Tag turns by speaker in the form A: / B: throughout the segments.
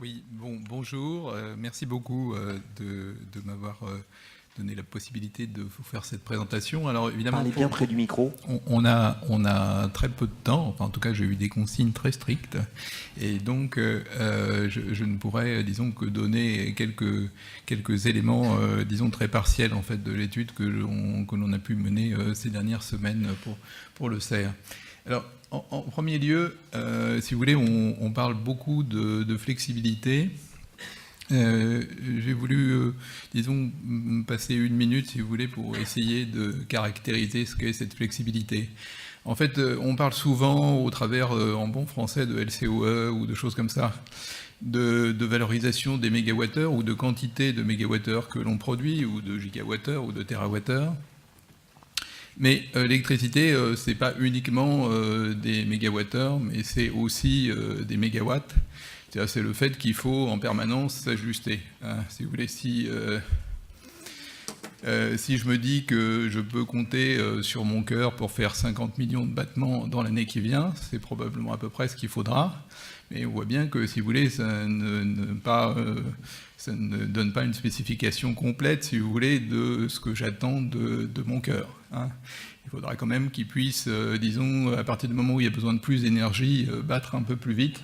A: Oui, bonjour. Merci beaucoup de m'avoir donné la possibilité de vous faire cette présentation. Alors évidemment,
B: Parlez bien près du micro.
A: on a très peu de temps. Enfin, en tout cas, j'ai eu des consignes très strictes, et donc je ne pourrais, disons, que donner quelques éléments, disons, très partiels en fait de l'étude que l'on a pu mener ces dernières semaines pour le CERF. Alors, en premier lieu, si vous voulez, on parle beaucoup de flexibilité. J'ai voulu, disons, passer une minute, si vous voulez, pour essayer de caractériser ce qu'est cette flexibilité. En fait, on parle souvent, au travers, en bon français, de LCOE ou de choses comme ça, de valorisation des mégawattheures ou de quantité de mégawattheures que l'on produit, ou de gigawattheures ou de térawattheures. Mais l'électricité, c'est pas uniquement des mégawattheures, mais c'est aussi des mégawatts. C'est le fait qu'il faut en permanence s'ajuster. Hein. Si vous voulez, si je me dis que je peux compter sur mon cœur pour faire 50 millions de battements dans l'année qui vient, c'est probablement à peu près ce qu'il faudra. Mais on voit bien que, si vous voulez, ça ne donne pas une spécification complète, si vous voulez, de ce que j'attends de mon cœur. Hein. Il faudra quand même qu'il puisse, disons, à partir du moment où il y a besoin de plus d'énergie, battre un peu plus vite.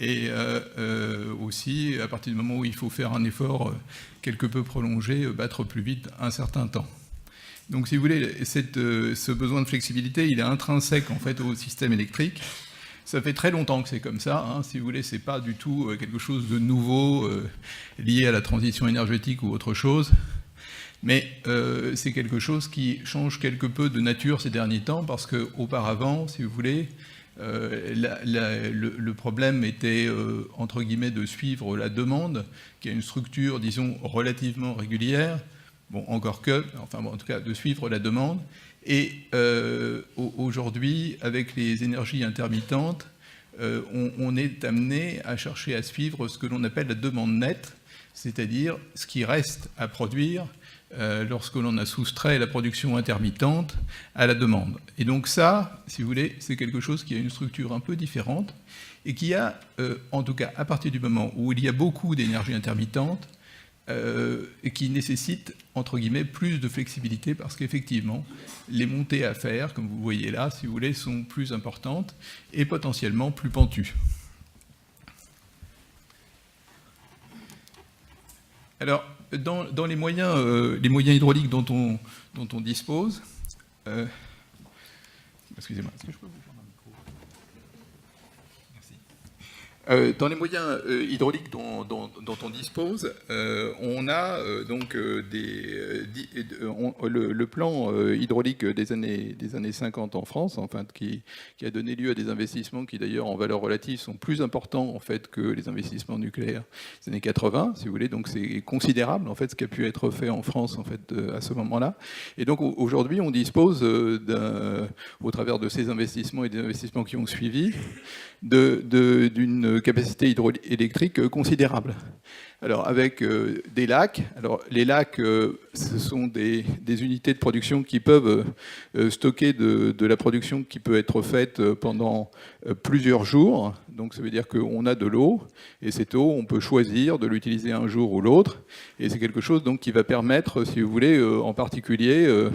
A: Et aussi, à partir du moment où il faut faire un effort quelque peu prolongé, battre plus vite un certain temps. Donc, si vous voulez, ce besoin de flexibilité, il est intrinsèque en fait au système électrique. Ça fait très longtemps que c'est comme ça. Hein. Si vous voulez, c'est pas du tout quelque chose de nouveau lié à la transition énergétique ou autre chose. Mais c'est quelque chose qui change quelque peu de nature ces derniers temps, parce qu'auparavant, si vous voulez, le problème était, entre guillemets, de suivre la demande, qui a une structure, disons, relativement régulière, bon, encore que, enfin bon, en tout cas, de suivre la demande. Et aujourd'hui, avec les énergies intermittentes, on est amené à chercher à suivre ce que l'on appelle la demande nette, c'est-à-dire ce qui reste à produire lorsque l'on a soustrait la production intermittente à la demande. Et donc ça, si vous voulez, c'est quelque chose qui a une structure un peu différente et qui a, en tout cas à partir du moment où il y a beaucoup d'énergie intermittente, et qui nécessite, entre guillemets, plus de flexibilité, parce qu'effectivement, les montées à faire, comme vous voyez là, si vous voulez, sont plus importantes et potentiellement plus pentues. Alors, dans les moyens hydrauliques dont on dispose, excusez-moi, est-ce que je peux vous faire un micro ? Merci. Dans les moyens hydrauliques dont on dispose, on a donc le plan hydraulique des années 50 en France, enfin, qui a donné lieu à des investissements qui d'ailleurs en valeur relative sont plus importants en fait que les investissements nucléaires des années 80, si vous voulez. Donc c'est considérable en fait ce qui a pu être fait en France en fait à ce moment-là. Et donc aujourd'hui on dispose au travers de ces investissements et des investissements qui ont suivi d'une capacité hydroélectrique considérable. Alors avec des lacs, alors les lacs ce sont des unités de production qui peuvent stocker de la production qui peut être faite pendant plusieurs jours. Donc ça veut dire qu'on a de l'eau, et cette eau on peut choisir de l'utiliser un jour ou l'autre, et c'est quelque chose donc qui va permettre, si vous voulez, en particulier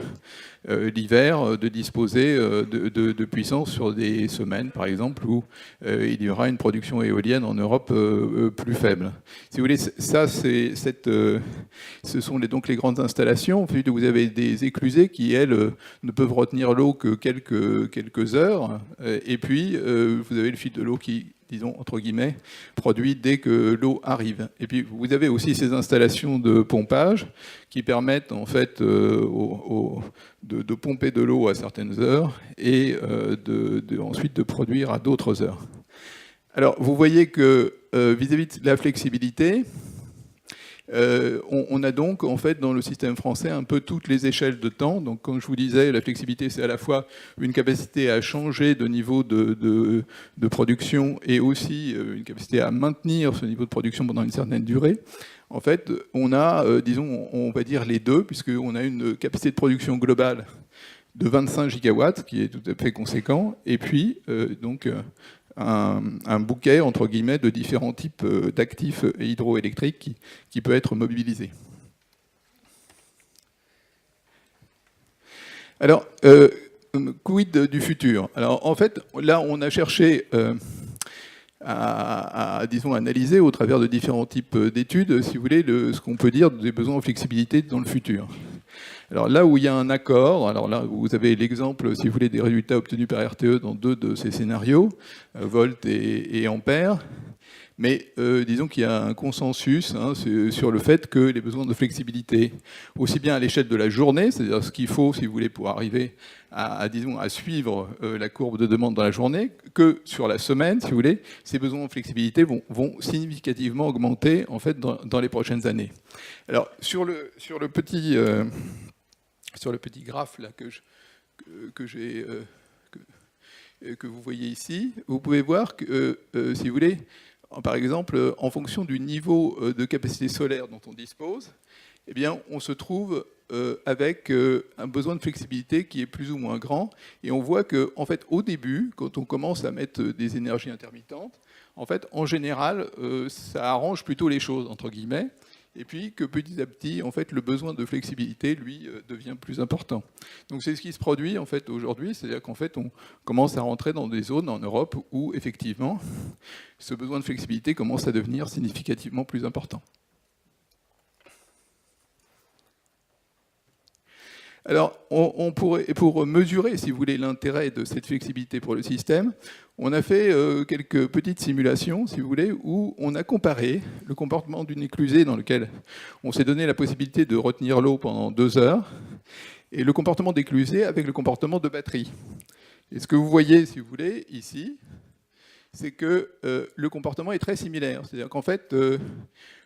A: l'hiver, de disposer de puissance sur des semaines, par exemple, où il y aura une production éolienne en Europe plus faible. Si vous voulez, ça, ce sont donc les grandes installations. Ensuite, vous avez des éclusées qui, elles, ne peuvent retenir l'eau que quelques heures. Et puis, vous avez le fil de l'eau qui, disons, entre guillemets, produit dès que l'eau arrive. Et puis, vous avez aussi ces installations de pompage qui permettent, en fait, de pomper de l'eau à certaines heures et ensuite de produire à d'autres heures. Alors, vous voyez que vis-à-vis de la flexibilité, on a donc, en fait, dans le système français, un peu toutes les échelles de temps. Donc, comme je vous disais, la flexibilité, c'est à la fois une capacité à changer de niveau de production et aussi une capacité à maintenir ce niveau de production pendant une certaine durée. En fait, on a, disons, on va dire les deux, puisqu'on a une capacité de production globale de 25 gigawatts, qui est tout à fait conséquent, et puis, donc, un bouquet, entre guillemets, de différents types d'actifs hydroélectriques qui peut être mobilisé. Alors, quid du futur? Alors, en fait, là, on a cherché disons, analyser au travers de différents types d'études, si vous voulez, ce qu'on peut dire des besoins en flexibilité dans le futur. Alors là où il y a un accord, alors là vous avez l'exemple, si vous voulez, des résultats obtenus par RTE dans 2 de ces scénarios, Volt et Ampère. Mais disons qu'il y a un consensus sur le fait que les besoins de flexibilité, aussi bien à l'échelle de la journée, c'est-à-dire ce qu'il faut, si vous voulez, pour arriver disons, à suivre la courbe de demande dans la journée, que sur la semaine, si vous voulez, ces besoins de flexibilité vont significativement augmenter en fait, dans les prochaines années. Alors, sur le petit graphe là, que vous voyez ici, vous pouvez voir que, si vous voulez, par exemple, en fonction du niveau de capacité solaire dont on dispose, eh bien, on se trouve avec un besoin de flexibilité qui est plus ou moins grand. Et on voit que, en fait, au début, quand on commence à mettre des énergies intermittentes, en fait, en général, ça arrange plutôt les choses, entre guillemets. Et puis que petit à petit, en fait, le besoin de flexibilité, lui, devient plus important. Donc c'est ce qui se produit en fait aujourd'hui, c'est-à-dire qu'en fait, on commence à rentrer dans des zones en Europe où effectivement, ce besoin de flexibilité commence à devenir significativement plus important. Alors, pour mesurer, si vous voulez, l'intérêt de cette flexibilité pour le système, on a fait quelques petites simulations, si vous voulez, où on a comparé le comportement d'une éclusée dans lequel on s'est donné la possibilité de retenir l'eau pendant 2 heures, et le comportement d'éclusée avec le comportement de batterie. Et ce que vous voyez, si vous voulez, ici, c'est que le comportement est très similaire. C'est-à-dire qu'en fait,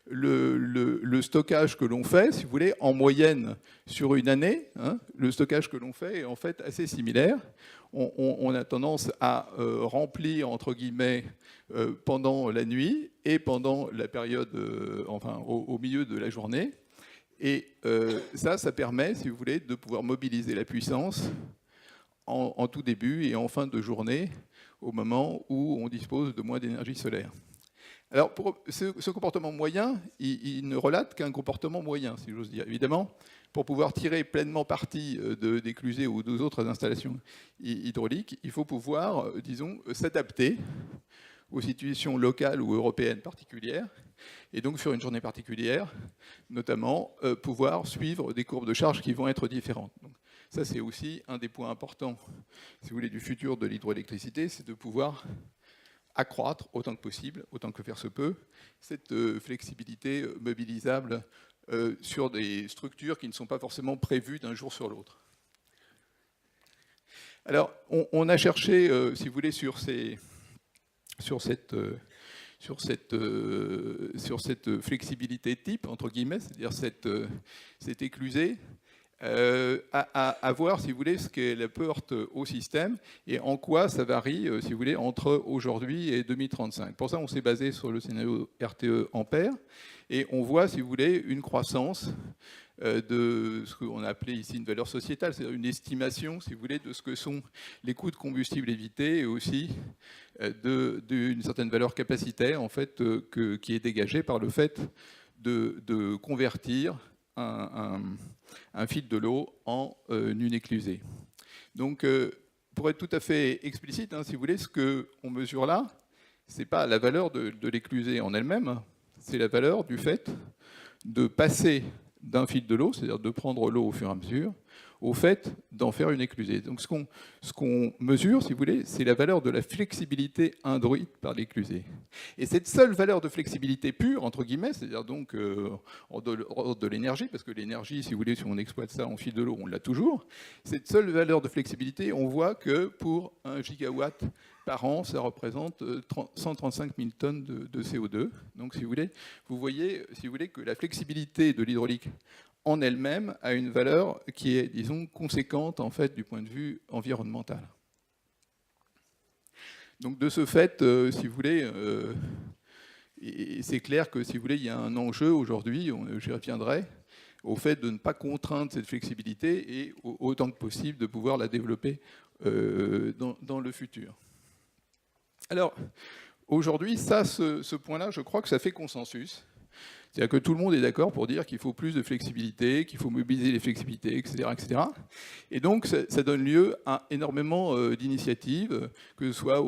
A: le stockage que l'on fait, si vous voulez, en moyenne sur une année, le stockage que l'on fait est en fait assez similaire. On a tendance à remplir, entre guillemets, pendant la nuit et pendant la période, enfin, au milieu de la journée. Et ça permet, si vous voulez, de pouvoir mobiliser la puissance en tout début et en fin de journée, au moment où on dispose de moins d'énergie solaire. Alors, pour ce comportement moyen, il ne relate qu'un comportement moyen, si j'ose dire. Évidemment, pour pouvoir tirer pleinement parti d'éclusées ou d'autres installations hydrauliques, il faut pouvoir, disons, s'adapter aux situations locales ou européennes particulières, et donc sur une journée particulière, notamment pouvoir suivre des courbes de charge qui vont être différentes. Donc, ça, c'est aussi un des points importants, si vous voulez, du futur de l'hydroélectricité, c'est de pouvoir accroître autant que possible, autant que faire se peut, cette flexibilité mobilisable sur des structures qui ne sont pas forcément prévues d'un jour sur l'autre. Alors, on a cherché, si vous voulez, sur cette flexibilité type, entre guillemets, c'est-à-dire cette éclusée, à voir, si vous voulez, ce qu'elle apporte au système et en quoi ça varie, si vous voulez, entre aujourd'hui et 2035. Pour ça, on s'est basé sur le scénario RTE Ampère et on voit, si vous voulez, une croissance de ce qu'on a appelé ici une valeur sociétale, c'est-à-dire une estimation, si vous voulez, de ce que sont les coûts de combustible évités et aussi d'une certaine valeur capacitaire, en fait, qui est dégagée par le fait de convertir un fil de l'eau en une éclusée. Donc, pour être tout à fait explicite, si vous voulez, ce qu'on mesure là, ce n'est pas la valeur de l'éclusée en elle-même, c'est la valeur du fait de passer d'un fil de l'eau, c'est-à-dire de prendre l'eau au fur et à mesure, au fait d'en faire une éclusée. Donc ce qu'on mesure, si vous voulez, c'est la valeur de la flexibilité induite par l'éclusée. Et cette seule valeur de flexibilité pure, entre guillemets, c'est-à-dire donc de l'énergie, parce que l'énergie, si vous voulez, si on exploite ça en fil de l'eau, on l'a toujours, cette seule valeur de flexibilité, on voit que pour 1 gigawatt par an, ça représente 135 000 tonnes de CO2. Donc si vous voyez, si vous voulez, que la flexibilité de l'hydraulique en elle-même a une valeur qui est, disons, conséquente en fait du point de vue environnemental. Donc de ce fait, si vous voulez, c'est clair que si vous voulez, il y a un enjeu aujourd'hui, j'y reviendrai, au fait de ne pas contraindre cette flexibilité et autant que possible de pouvoir la développer dans le futur. Alors, aujourd'hui, ce point-là, je crois que ça fait consensus. C'est-à-dire que tout le monde est d'accord pour dire qu'il faut plus de flexibilité, qu'il faut mobiliser les flexibilités, etc. etc. Et donc, ça donne lieu à énormément d'initiatives, que ce soit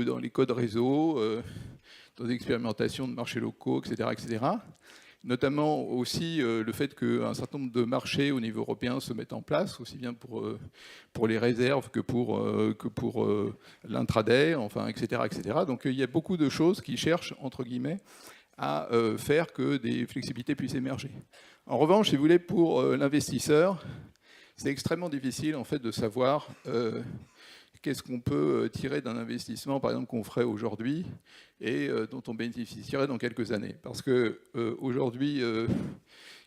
A: dans les codes réseau, dans des expérimentations de marchés locaux, etc. etc. Notamment aussi le fait qu'un certain nombre de marchés au niveau européen se mettent en place, aussi bien pour les réserves que pour l'intraday, enfin, etc., etc. Donc il y a beaucoup de choses qui cherchent, entre guillemets, à faire que des flexibilités puissent émerger. En revanche, si vous voulez, pour l'investisseur, c'est extrêmement difficile en fait de savoir qu'est-ce qu'on peut tirer d'un investissement, par exemple, qu'on ferait aujourd'hui et dont on bénéficierait dans quelques années. Parce que aujourd'hui,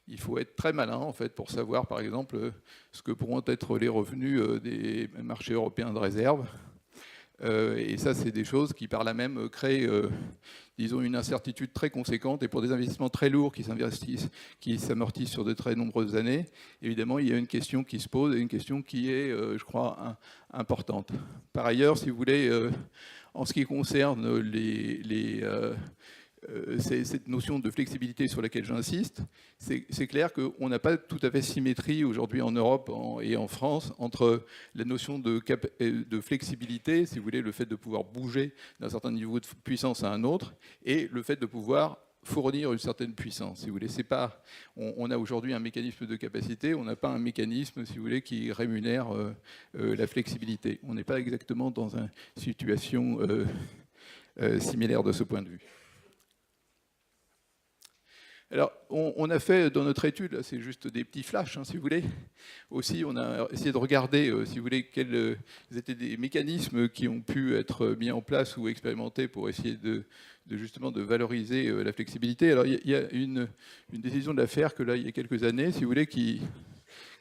A: il faut être très malin en fait pour savoir, par exemple, ce que pourront être les revenus des marchés européens de réserve. Et ça, c'est des choses qui, par là même, créent, disons, une incertitude très conséquente. Et pour des investissements très lourds qui s'amortissent sur de très nombreuses années, évidemment, il y a une question qui se pose et une question qui est, je crois, importante. Par ailleurs, si vous voulez, en ce qui concerne cette notion de flexibilité sur laquelle j'insiste, c'est clair qu'on n'a pas tout à fait symétrie aujourd'hui en Europe et en France entre la notion de flexibilité, si vous voulez, le fait de pouvoir bouger d'un certain niveau de puissance à un autre, et le fait de pouvoir fournir une certaine puissance, si vous voulez. C'est pas, on a aujourd'hui un mécanisme de capacité, on n'a pas un mécanisme, si vous voulez, qui rémunère la flexibilité. On n'est pas exactement dans une situation similaire de ce point de vue. Alors, on a fait dans notre étude, c'est juste des petits flashs, hein, si vous voulez. Aussi, on a essayé de regarder, si vous voulez, quels étaient des mécanismes qui ont pu être mis en place ou expérimentés pour essayer justement de valoriser la flexibilité. Alors, il y a une décision de l'affaire que là, il y a quelques années, si vous voulez, qui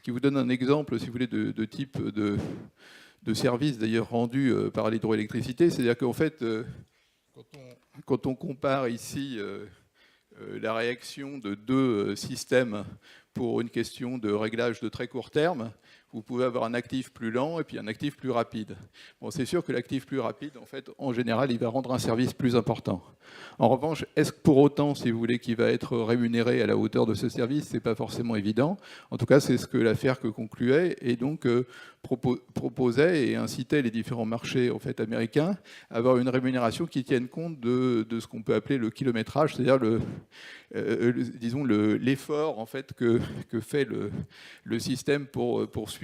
A: vous donne un exemple, si vous voulez, de type de service d'ailleurs rendu par l'hydroélectricité. C'est-à-dire qu'en fait, quand on compare ici la réaction de deux systèmes pour une question de réglage de très court terme, vous pouvez avoir un actif plus lent et puis un actif plus rapide. Bon, c'est sûr que l'actif plus rapide, en fait, en général, il va rendre un service plus important. En revanche, est-ce que pour autant, si vous voulez, qu'il va être rémunéré à la hauteur de ce service, c'est pas forcément évident. En tout cas, c'est ce que l'affaire que concluait et donc proposait et incitait les différents marchés en fait américains à avoir une rémunération qui tienne compte de ce qu'on peut appeler le kilométrage, c'est-à-dire disons l'effort en fait que fait le système pour suivre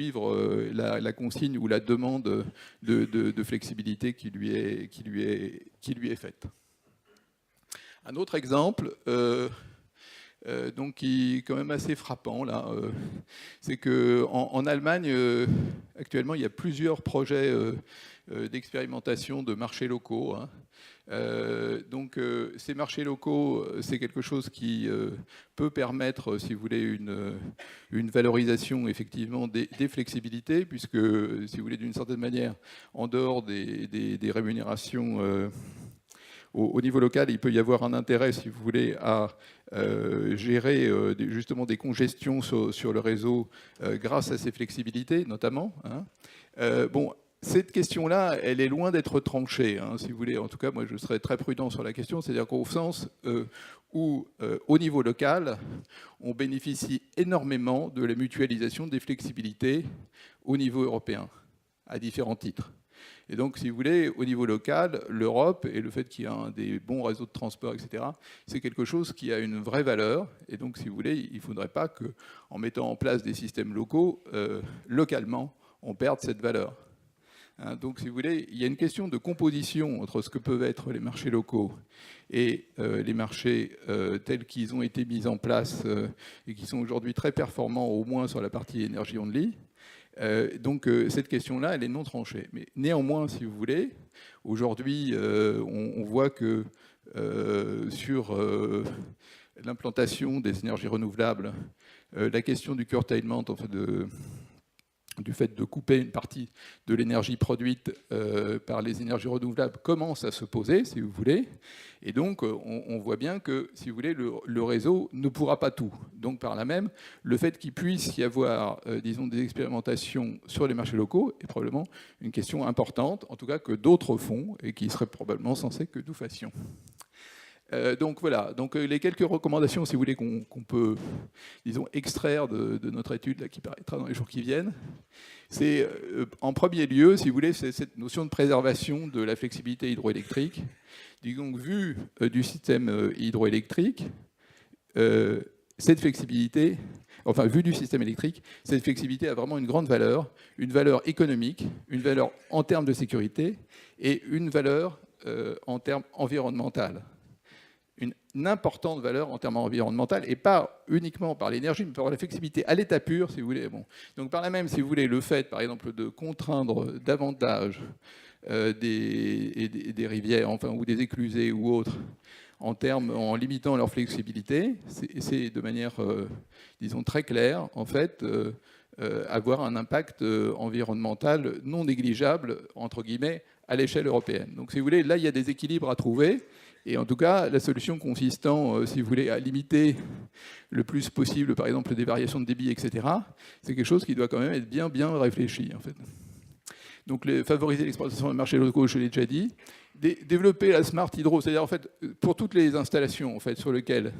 A: la consigne ou la demande de flexibilité qui lui est faite. Un autre exemple, donc qui est quand même assez frappant là, c'est qu'en Allemagne actuellement il y a plusieurs projets d'expérimentation de marchés locaux. Hein. Donc ces marchés locaux, c'est quelque chose qui peut permettre, si vous voulez, une valorisation effectivement des flexibilités, puisque, si vous voulez, d'une certaine manière, en dehors des rémunérations au niveau local, il peut y avoir un intérêt, si vous voulez, à gérer justement des congestions sur le réseau grâce à ces flexibilités, notamment. Hein. Bon, cette question-là, elle est loin d'être tranchée, hein, si vous voulez. En tout cas, moi, je serais très prudent sur la question, c'est-à-dire qu'au sens où, au niveau local, on bénéficie énormément de la mutualisation des flexibilités au niveau européen, à différents titres. Et donc, si vous voulez, au niveau local, l'Europe et le fait qu'il y ait des bons réseaux de transport, etc., c'est quelque chose qui a une vraie valeur. Et donc, si vous voulez, il ne faudrait pas qu'en mettant en place des systèmes locaux, localement, on perde cette valeur. Hein, donc, si vous voulez, il y a une question de composition entre ce que peuvent être les marchés locaux et les marchés tels qu'ils ont été mis en place et qui sont aujourd'hui très performants, au moins sur la partie énergie only. Donc cette question-là, elle est non tranchée. Mais néanmoins, si vous voulez, aujourd'hui, on voit que sur l'implantation des énergies renouvelables, la question du curtailment, en fait, du fait de couper une partie de l'énergie produite par les énergies renouvelables commence à se poser, si vous voulez. Et donc, on voit bien que, si vous voulez, le réseau ne pourra pas tout. Donc, par là même, le fait qu'il puisse y avoir, disons, des expérimentations sur les marchés locaux est probablement une question importante, en tout cas que d'autres font, et qui serait probablement censé que nous fassions. Donc voilà, donc les quelques recommandations, si vous voulez, qu'on peut, disons, extraire de notre étude là, qui paraîtra dans les jours qui viennent, c'est en premier lieu, si vous voulez, c'est cette notion de préservation de la flexibilité hydroélectrique. Disons que vu du système hydroélectrique, cette flexibilité, enfin vu du système électrique, cette flexibilité a vraiment une grande valeur, une valeur économique, une valeur en termes de sécurité et une valeur en termes environnementaux. Une importante valeur en termes environnementaux, et pas uniquement par l'énergie, mais par la flexibilité à l'état pur, si vous voulez. Bon. Donc par là même, si vous voulez, le fait, par exemple, de contraindre davantage des rivières, enfin, ou des éclusées ou autres, en limitant leur flexibilité, c'est de manière, disons, très claire, en fait, avoir un impact environnemental non négligeable, entre guillemets, à l'échelle européenne. Donc si vous voulez, là, il y a des équilibres à trouver. Et en tout cas, la solution consistant, si vous voulez, à limiter le plus possible, par exemple, des variations de débit, etc., c'est quelque chose qui doit quand même être bien, bien réfléchi, en fait. Donc, favoriser l'exploitation des marchés locaux, je l'ai déjà dit. Développer la smart hydro, c'est-à-dire, en fait, pour toutes les installations, en fait, sur lesquelles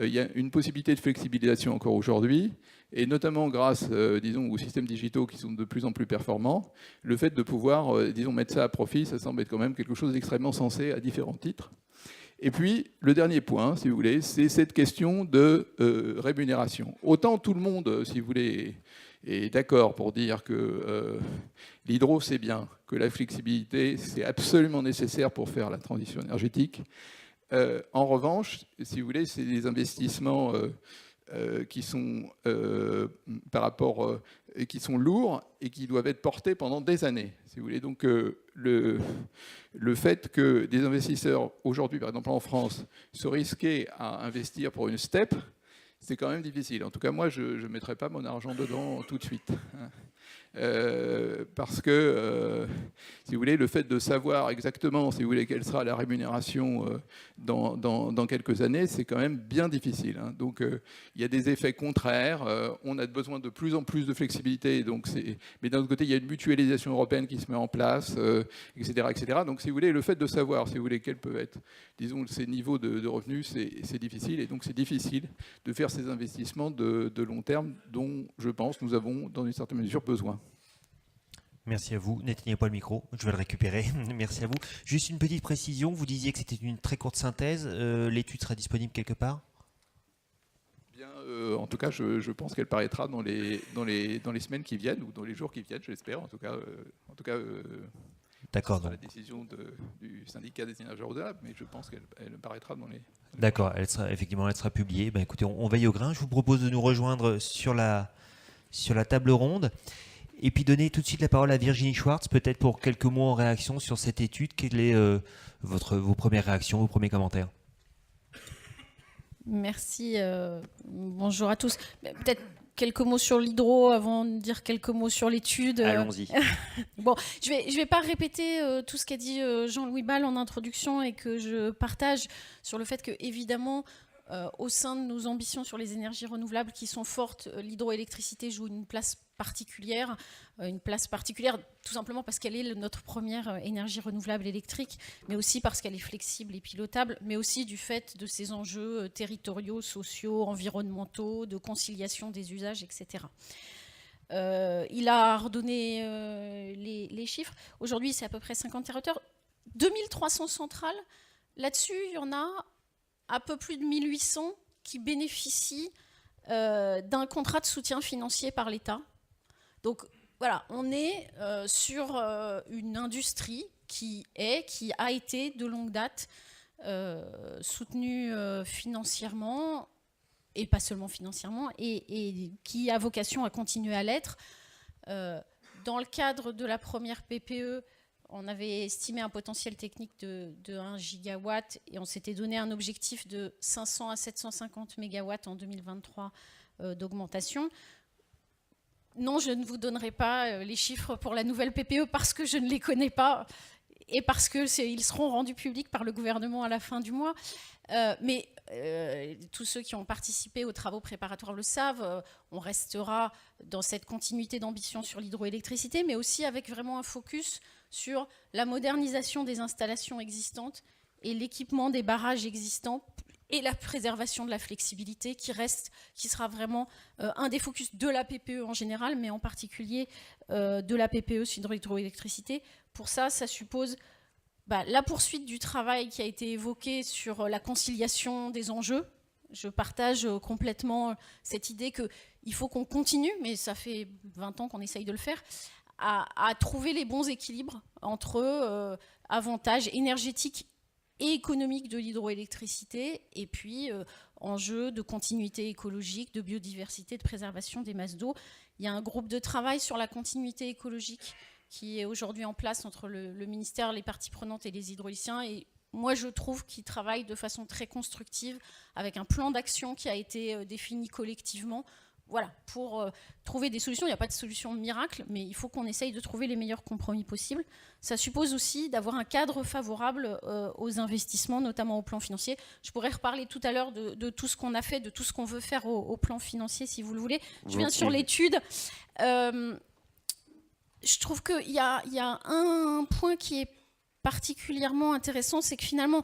A: il y a une possibilité de flexibilisation encore aujourd'hui, et notamment grâce, disons, aux systèmes digitaux qui sont de plus en plus performants, le fait de pouvoir, disons, mettre ça à profit, ça semble être quand même quelque chose d'extrêmement sensé à différents titres. Et puis, le dernier point, si vous voulez, c'est cette question de rémunération. Autant tout le monde, si vous voulez, est d'accord pour dire que l'hydro, c'est bien, que la flexibilité, c'est absolument nécessaire pour faire la transition énergétique. En revanche, si vous voulez, c'est des investissements qui sont par rapport qui sont lourds et qui doivent être portés pendant des années. Si vous voulez, donc le fait que des investisseurs aujourd'hui, par exemple en France, se risquaient à investir pour une step, c'est quand même difficile. En tout cas, moi, je ne mettrai pas mon argent dedans tout de suite. Parce que, si vous voulez, le fait de savoir exactement, si vous voulez, quelle sera la rémunération dans quelques années, c'est quand même bien difficile. Donc, il y a des effets contraires. On a besoin de plus en plus de flexibilité. Donc mais d'un autre côté, il y a une mutualisation européenne qui se met en place, etc., etc. Donc, si vous voulez, le fait de savoir, si vous voulez, quels peuvent être, disons, ces niveaux de revenus, c'est difficile. Et donc, c'est difficile de faire ces investissements de long terme dont, je pense, nous avons, dans une certaine mesure, besoin.
B: Merci à vous. N'éteignez pas le micro, je vais le récupérer. Merci à vous. Juste une petite précision, vous disiez que c'était une très courte synthèse. L'étude sera disponible quelque part ?
A: Bien, en tout cas, je pense qu'elle paraîtra dans les semaines qui viennent, ou dans les jours qui viennent, j'espère. En tout cas,
B: d'accord.
A: Ce sera la décision du syndicat des énergies renouvelables, mais je pense qu'elle paraîtra dans les...
B: D'accord, elle sera publiée. Ben, écoutez, on veille au grain. Je vous propose de nous rejoindre sur la table ronde. Et puis donner tout de suite la parole à Virginie Schwartz, peut-être pour quelques mots en réaction sur cette étude. Quelles sont vos premières réactions, vos premiers commentaires ?
C: Merci. Bonjour à tous. Peut-être quelques mots sur l'hydro avant de dire quelques mots sur l'étude.
B: Allons-y.
C: Bon, je vais pas répéter tout ce qu'a dit Jean-Louis Ball en introduction et que je partage sur le fait que, évidemment, au sein de nos ambitions sur les énergies renouvelables qui sont fortes, l'hydroélectricité joue une place particulière tout simplement parce qu'elle est notre première énergie renouvelable électrique, mais aussi parce qu'elle est flexible et pilotable, mais aussi du fait de ses enjeux territoriaux, sociaux, environnementaux, de conciliation des usages, etc. Il a redonné les chiffres. Aujourd'hui, c'est à peu près 50 TWh. 2300 centrales. Là-dessus, il y en a un peu plus de 1800 qui bénéficient d'un contrat de soutien financier par l'État. Donc voilà, on est sur une industrie qui a été de longue date soutenue financièrement, et pas seulement financièrement, et qui a vocation à continuer à l'être. Dans le cadre de la première PPE, on avait estimé un potentiel technique de 1 gigawatt et on s'était donné un objectif de 500 à 750 mégawatts en 2023 d'augmentation. non, je ne vous donnerai pas les chiffres pour la nouvelle PPE parce que je ne les connais pas et parce qu'ils seront rendus publics par le gouvernement à la fin du mois. Mais tous ceux qui ont participé aux travaux préparatoires le savent, on restera dans cette continuité d'ambition sur l'hydroélectricité, mais aussi avec vraiment un focus sur la modernisation des installations existantes et l'équipement des barrages existants et la préservation de la flexibilité qui sera vraiment un des focus de la PPE en général, mais en particulier de la PPE sur l'hydroélectricité. Pour ça, ça suppose la poursuite du travail qui a été évoqué sur la conciliation des enjeux. Je partage complètement cette idée qu'il faut qu'on continue, mais ça fait 20 ans qu'on essaye de le faire, à trouver les bons équilibres entre avantages énergétiques et économiques de l'hydroélectricité et puis enjeux de continuité écologique, de biodiversité, de préservation des masses d'eau. Il y a un groupe de travail sur la continuité écologique qui est aujourd'hui en place entre le ministère, les parties prenantes et les hydrauliciens. Et moi, je trouve qu'ils travaillent de façon très constructive, avec un plan d'action qui a été défini collectivement, voilà, pour trouver des solutions. Il n'y a pas de solution miracle, mais il faut qu'on essaye de trouver les meilleurs compromis possibles. Ça suppose aussi d'avoir un cadre favorable aux investissements, notamment au plan financier. Je pourrais reparler tout à l'heure de tout ce qu'on a fait, de tout ce qu'on veut faire au plan financier, si vous le voulez. Je viens sur l'étude. Je trouve qu'il y a un point qui est particulièrement intéressant, c'est que finalement,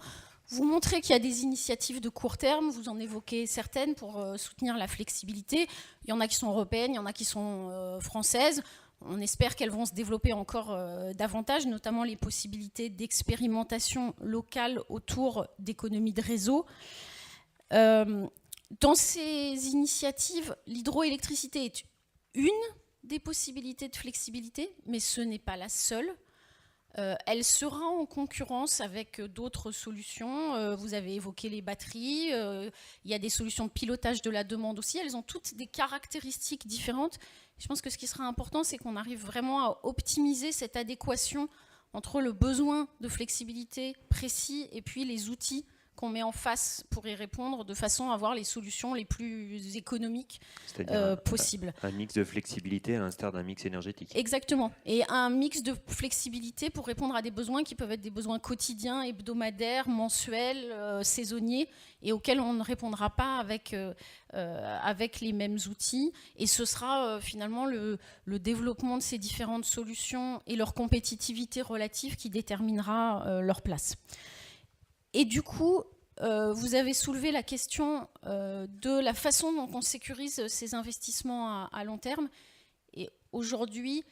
C: vous montrez qu'il y a des initiatives de court terme, vous en évoquez certaines pour soutenir la flexibilité. Il y en a qui sont européennes, il y en a qui sont françaises. On espère qu'elles vont se développer encore davantage, notamment les possibilités d'expérimentation locale autour d'économies de réseau. Dans ces initiatives, l'hydroélectricité est une des possibilités de flexibilité, mais ce n'est pas la seule. Elle sera en concurrence avec d'autres solutions. Vous avez évoqué les batteries. Il y a des solutions de pilotage de la demande aussi. Elles ont toutes des caractéristiques différentes. Je pense que ce qui sera important, c'est qu'on arrive vraiment à optimiser cette adéquation entre le besoin de flexibilité précis et puis les outils qu'on met en face pour y répondre de façon à avoir les solutions les plus économiques possibles.
D: Un mix de flexibilité à l'instar d'un mix énergétique.
C: Exactement. Et un mix de flexibilité pour répondre à des besoins qui peuvent être des besoins quotidiens, hebdomadaires, mensuels, saisonniers, et auxquels on ne répondra pas avec les mêmes outils. Et ce sera finalement le développement de ces différentes solutions et leur compétitivité relative qui déterminera leur place. Et du coup, vous avez soulevé la question de la façon dont on sécurise ces investissements à long terme. Et aujourd'hui,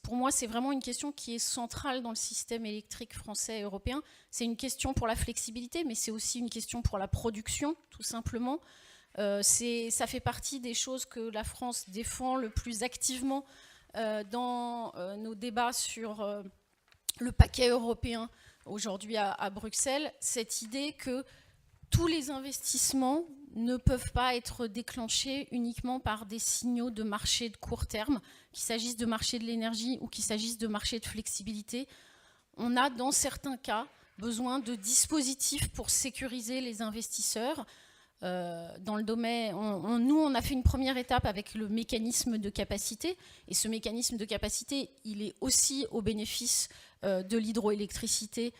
C: pour moi, c'est vraiment une question qui est centrale dans le système électrique français et européen. C'est une question pour la flexibilité, mais c'est aussi une question pour la production, tout simplement. Ça fait partie des choses que la France défend le plus activement dans nos débats sur le paquet européen aujourd'hui à Bruxelles, cette idée que tous les investissements ne peuvent pas être déclenchés uniquement par des signaux de marché de court terme, qu'il s'agisse de marché de l'énergie ou qu'il s'agisse de marché de flexibilité. On a dans certains cas besoin de dispositifs pour sécuriser les investisseurs. Dans le domaine, nous, on a fait une première étape avec le mécanisme de capacité, et ce mécanisme de capacité, il est aussi au bénéfice de l'hydroélectricité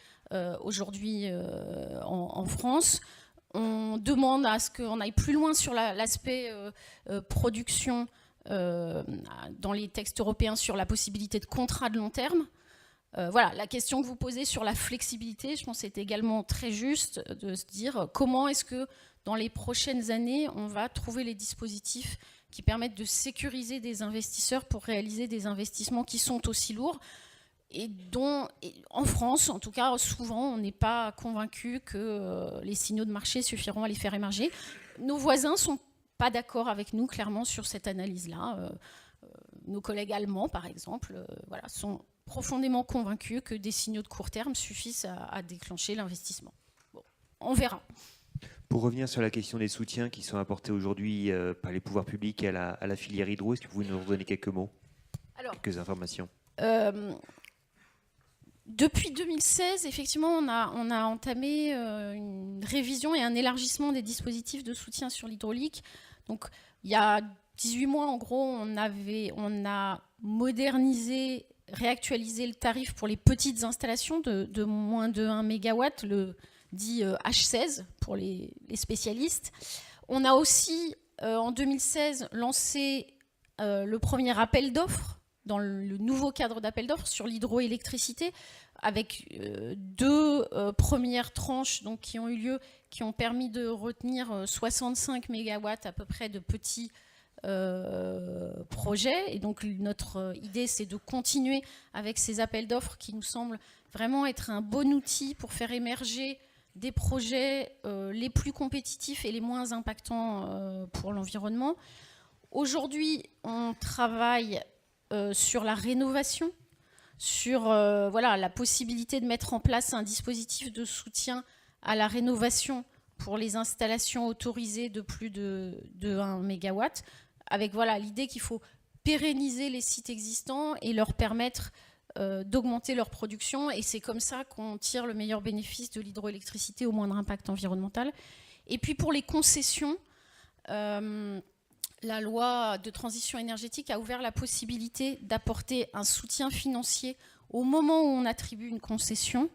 C: aujourd'hui en France. On demande à ce qu'on aille plus loin sur l'aspect production dans les textes européens sur la possibilité de contrats de long terme. Voilà, la question que vous posez sur la flexibilité, je pense que c'est également très juste de se dire comment est-ce que dans les prochaines années, on va trouver les dispositifs qui permettent de sécuriser des investisseurs pour réaliser des investissements qui sont aussi lourds et dont, en France, en tout cas, souvent, on n'est pas convaincu que les signaux de marché suffiront à les faire émerger. Nos voisins ne sont pas d'accord avec nous, clairement, sur cette analyse-là. Nos collègues allemands, par exemple, voilà, sont profondément convaincus que des signaux de court terme suffisent à déclencher l'investissement. Bon, on verra.
D: Pour revenir sur la question des soutiens qui sont apportés aujourd'hui par les pouvoirs publics à la filière hydro, est-ce que vous pouvez nous redonner quelques mots, quelques informations?
C: Depuis 2016, effectivement, on a entamé une révision et un élargissement des dispositifs de soutien sur l'hydraulique. Donc, il y a 18 mois, en gros, on a modernisé, réactualisé le tarif pour les petites installations de moins de 1 MW, le dit H16 pour les spécialistes. On a aussi, en 2016, lancé le premier appel d'offres dans le nouveau cadre d'appel d'offres sur l'hydroélectricité, avec 2 premières tranches donc, qui ont eu lieu, qui ont permis de retenir 65 MW à peu près de petits projets. Et donc notre idée, c'est de continuer avec ces appels d'offres qui nous semblent vraiment être un bon outil pour faire émerger des projets les plus compétitifs et les moins impactants pour l'environnement. Aujourd'hui, on travaille sur la rénovation, sur la possibilité de mettre en place un dispositif de soutien à la rénovation pour les installations autorisées de plus de 1 MW, avec l'idée qu'il faut pérenniser les sites existants et leur permettre d'augmenter leur production. Et c'est comme ça qu'on tire le meilleur bénéfice de l'hydroélectricité au moindre impact environnemental. Et puis pour les concessions, la loi de transition énergétique a ouvert la possibilité d'apporter un soutien financier au moment où on attribue une concession,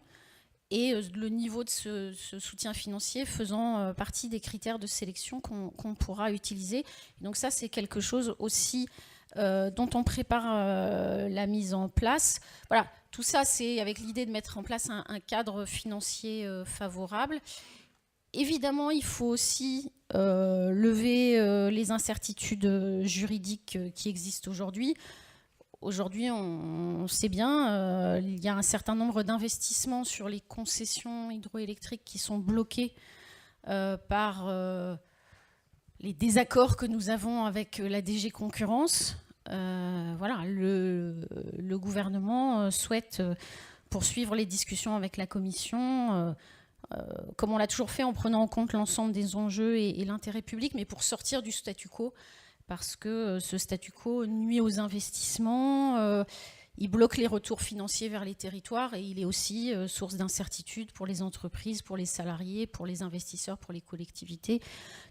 C: et le niveau de ce soutien financier faisant partie des critères de sélection qu'on pourra utiliser. Et donc ça, c'est quelque chose aussi dont on prépare la mise en place. Voilà, tout ça, c'est avec l'idée de mettre en place un cadre financier favorable. Évidemment, il faut aussi lever les incertitudes juridiques qui existent aujourd'hui. Aujourd'hui, on sait bien, il y a un certain nombre d'investissements sur les concessions hydroélectriques qui sont bloqués par les désaccords que nous avons avec la DG Concurrence. Le gouvernement souhaite poursuivre les discussions avec la Commission, comme on l'a toujours fait, en prenant en compte l'ensemble des enjeux et l'intérêt public, mais pour sortir du statu quo, parce que ce statu quo nuit aux investissements, il bloque les retours financiers vers les territoires, et il est aussi source d'incertitude pour les entreprises, pour les salariés, pour les investisseurs, pour les collectivités.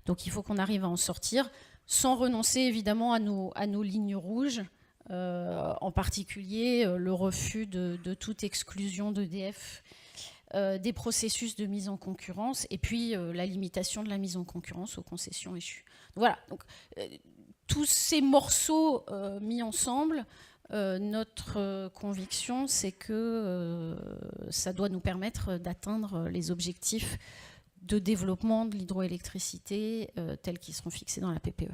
C: Donc il faut qu'on arrive à en sortir, sans renoncer évidemment à nos lignes rouges, en particulier le refus de toute exclusion d'EDF des processus de mise en concurrence, et puis la limitation de la mise en concurrence aux concessions échues. Voilà, donc tous ces morceaux mis ensemble, notre conviction, c'est que ça doit nous permettre d'atteindre les objectifs de développement de l'hydroélectricité tels qu'ils seront fixés dans la PPE.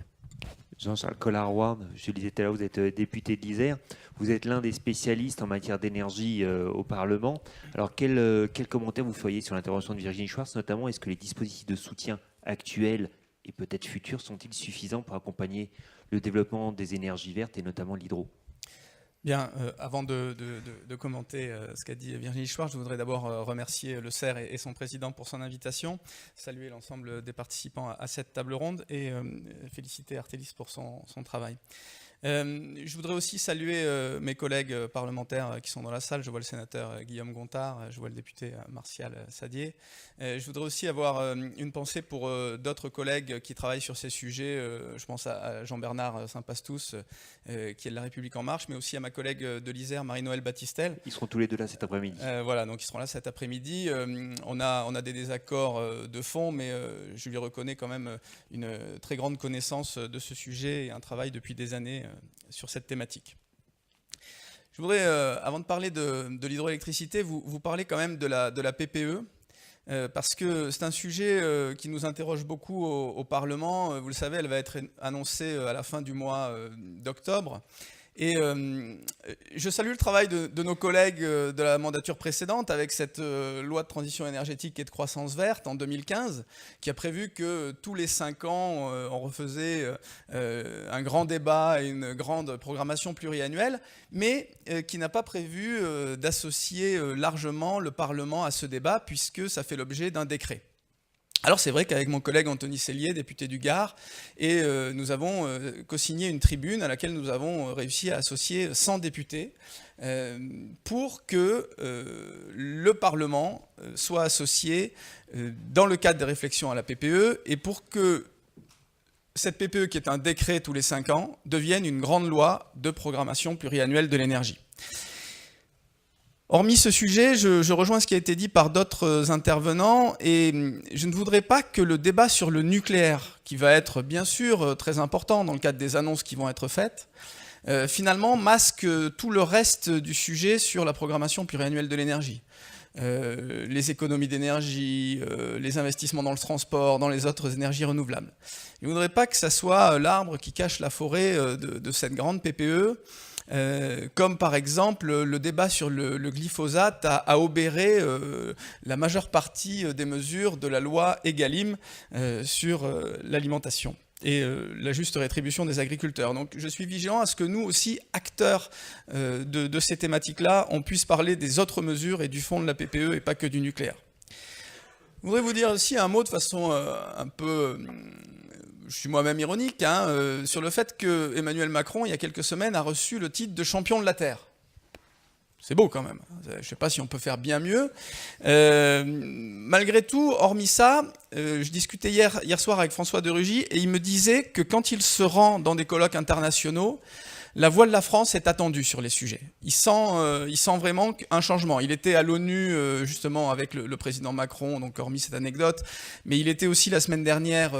D: Jean-Charles Collaroy, je le disais tout à l'heure, vous êtes député de l'Isère. Vous êtes l'un des spécialistes en matière d'énergie au Parlement. Alors, quel commentaire vous feriez sur l'intervention de Virginie Schwartz, notamment, est-ce que les dispositifs de soutien actuels et peut-être futurs sont-ils suffisants pour accompagner le développement des énergies vertes et notamment l'hydro ?
E: Bien, avant de commenter ce qu'a dit Virginie Schwartz, je voudrais d'abord remercier le CER et son président pour son invitation, saluer l'ensemble des participants à cette table ronde et féliciter Artélis pour son travail. Je voudrais aussi saluer mes collègues parlementaires qui sont dans la salle. Je vois le sénateur Guillaume Gontard, je vois le député Martial Sadier. Je voudrais aussi avoir une pensée pour d'autres collègues qui travaillent sur ces sujets. Je pense à Jean-Bernard Saint-Pastous, qui est de La République En Marche, mais aussi à ma collègue de l'Isère, Marie-Noëlle Battistel.
D: Ils seront tous les deux là cet après-midi.
E: Voilà, donc ils seront là cet après-midi. On a des désaccords de fond, mais je lui reconnais quand même une très grande connaissance de ce sujet et un travail depuis des années sur cette thématique. Je voudrais, avant de parler de l'hydroélectricité, vous parler quand même de la PPE, parce que c'est un sujet qui nous interroge beaucoup au Parlement. Vous le savez, elle va être annoncée à la fin du mois d'octobre. Et je salue le travail de nos collègues de la mandature précédente avec cette loi de transition énergétique et de croissance verte en 2015 qui a prévu que tous les 5 ans, on refaisait un grand débat et une grande programmation pluriannuelle, mais qui n'a pas prévu d'associer largement le Parlement à ce débat puisque ça fait l'objet d'un décret. Alors c'est vrai qu'avec mon collègue Anthony Sellier, député du Gard, nous avons co-signé une tribune à laquelle nous avons réussi à associer 100 députés pour que le Parlement soit associé dans le cadre des réflexions à la PPE et pour que cette PPE, qui est un décret tous les 5 ans, devienne une grande loi de programmation pluriannuelle de l'énergie. Hormis ce sujet, je rejoins ce qui a été dit par d'autres intervenants, et je ne voudrais pas que le débat sur le nucléaire, qui va être bien sûr très important dans le cadre des annonces qui vont être faites, finalement masque tout le reste du sujet sur la programmation pluriannuelle de l'énergie. Les économies d'énergie, les investissements dans le transport, dans les autres énergies renouvelables. Je ne voudrais pas que ça soit l'arbre qui cache la forêt de cette grande PPE, comme par exemple le débat sur le glyphosate a obéré la majeure partie des mesures de la loi Egalim sur l'alimentation et la juste rétribution des agriculteurs. Donc je suis vigilant à ce que nous aussi, acteurs de ces thématiques-là, on puisse parler des autres mesures et du fond de la PPE et pas que du nucléaire. Je voudrais vous dire aussi un mot de façon un peu... je suis moi-même ironique, sur le fait que Emmanuel Macron, il y a quelques semaines, a reçu le titre de champion de la Terre. C'est beau quand même. Je ne sais pas si on peut faire bien mieux. Malgré tout, hormis ça, je discutais hier soir avec François de Rugy et il me disait que quand il se rend dans des colloques internationaux, la voix de la France est attendue sur les sujets. Il sent vraiment un changement. Il était à l'ONU justement avec le président Macron, donc hormis cette anecdote, mais il était aussi la semaine dernière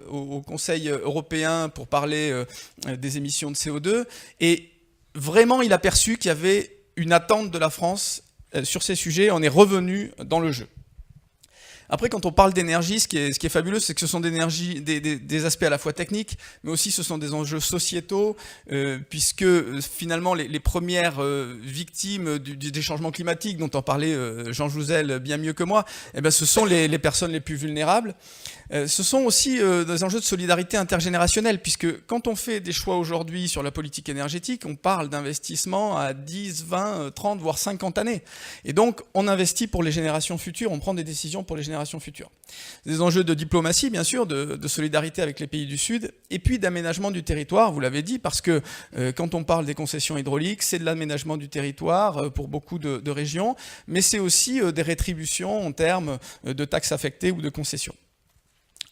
E: au Conseil européen pour parler des émissions de CO2. Et vraiment, il a perçu qu'il y avait une attente de la France sur ces sujets. On est revenu dans le jeu. Après, quand on parle d'énergie, ce qui est fabuleux, c'est que ce sont des aspects à la fois techniques, mais aussi ce sont des enjeux sociétaux, puisque finalement les premières victimes des changements climatiques, dont en parlait Jean Jouzel bien mieux que moi, ce sont les personnes les plus vulnérables. Ce sont aussi des enjeux de solidarité intergénérationnelle, puisque quand on fait des choix aujourd'hui sur la politique énergétique, on parle d'investissement à 10, 20, 30, voire 50 années. Et donc, on investit pour les générations futures, on prend des décisions pour les générations futures. Des enjeux de diplomatie, bien sûr, de solidarité avec les pays du Sud, et puis d'aménagement du territoire, vous l'avez dit, parce que quand on parle des concessions hydrauliques, c'est de l'aménagement du territoire pour beaucoup de régions, mais c'est aussi des rétributions en termes de taxes affectées ou de concessions.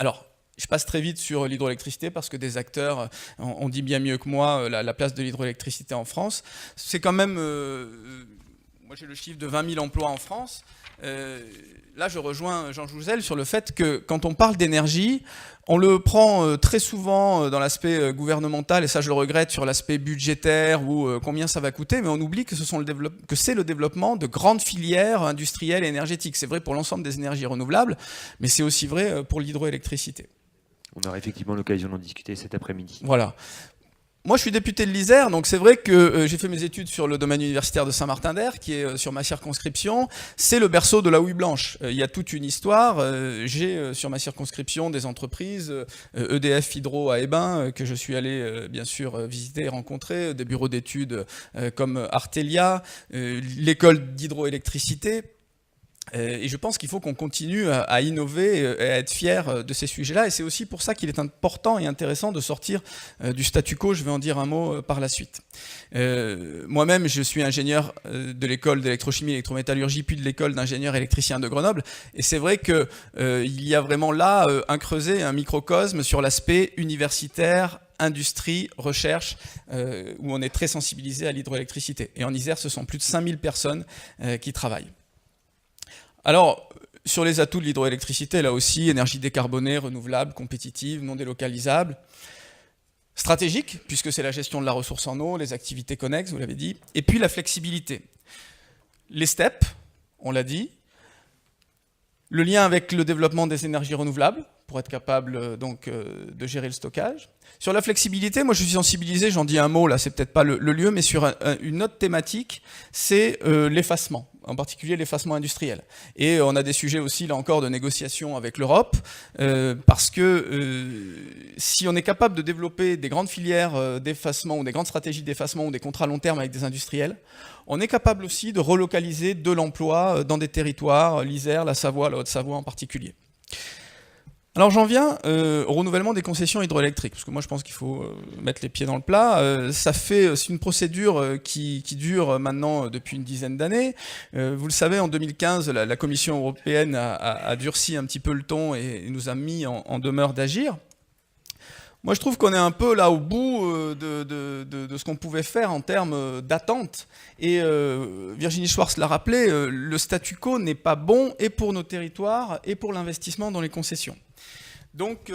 E: Alors, je passe très vite sur l'hydroélectricité parce que des acteurs ont dit bien mieux que moi la place de l'hydroélectricité en France. C'est quand même... moi j'ai le chiffre de 20 000 emplois en France. Là je rejoins Jean Jouzel sur le fait que quand on parle d'énergie, on le prend très souvent dans l'aspect gouvernemental, et ça je le regrette, sur l'aspect budgétaire ou combien ça va coûter, mais on oublie que c'est le développement de grandes filières industrielles et énergétiques. C'est vrai pour l'ensemble des énergies renouvelables, mais c'est aussi vrai pour l'hydroélectricité.
D: On aura effectivement l'occasion d'en discuter cet après-midi.
E: Voilà. Moi, je suis député de l'Isère, donc c'est vrai que j'ai fait mes études sur le domaine universitaire de Saint-Martin-d'Air, qui est sur ma circonscription. C'est le berceau de la houille blanche. Il y a toute une histoire. J'ai sur ma circonscription des entreprises, EDF Hydro à Hébin, que je suis allé bien sûr visiter et rencontrer, des bureaux d'études comme Artelia, l'école d'hydroélectricité. Et je pense qu'il faut qu'on continue à innover et à être fier de ces sujets-là. Et c'est aussi pour ça qu'il est important et intéressant de sortir du statu quo. Je vais en dire un mot par la suite. Moi-même, je suis ingénieur de l'école d'électrochimie et électrométallurgie, puis de l'école d'ingénieurs électriciens de Grenoble. Et c'est vrai qu'il y a vraiment là un creuset, un microcosme sur l'aspect universitaire, industrie, recherche, où on est très sensibilisé à l'hydroélectricité. Et en Isère, ce sont plus de 5000 personnes qui travaillent. Alors, sur les atouts de l'hydroélectricité, là aussi, énergie décarbonée, renouvelable, compétitive, non délocalisable, stratégique, puisque c'est la gestion de la ressource en eau, les activités connexes, vous l'avez dit, et puis la flexibilité. Les STEP, on l'a dit, le lien avec le développement des énergies renouvelables, pour être capable donc de gérer le stockage. Sur la flexibilité, moi je suis sensibilisé, j'en dis un mot, là c'est peut-être pas le lieu, mais sur une autre thématique, c'est l'effacement, en particulier l'effacement industriel. Et on a des sujets aussi, là encore, de négociation avec l'Europe, parce que si on est capable de développer des grandes filières d'effacement ou des grandes stratégies d'effacement ou des contrats long terme avec des industriels, on est capable aussi de relocaliser de l'emploi dans des territoires, l'Isère, la Savoie, la Haute-Savoie en particulier. Alors j'en viens au renouvellement des concessions hydroélectriques, parce que moi je pense qu'il faut mettre les pieds dans le plat. C'est une procédure qui dure maintenant depuis une dizaine d'années. Vous le savez, en 2015, la Commission européenne a durci un petit peu le ton et nous a mis en demeure d'agir. Moi, je trouve qu'on est un peu là au bout de ce qu'on pouvait faire en termes d'attente. Et Virginie Schwartz l'a rappelé, le statu quo n'est pas bon et pour nos territoires et pour l'investissement dans les concessions. Donc,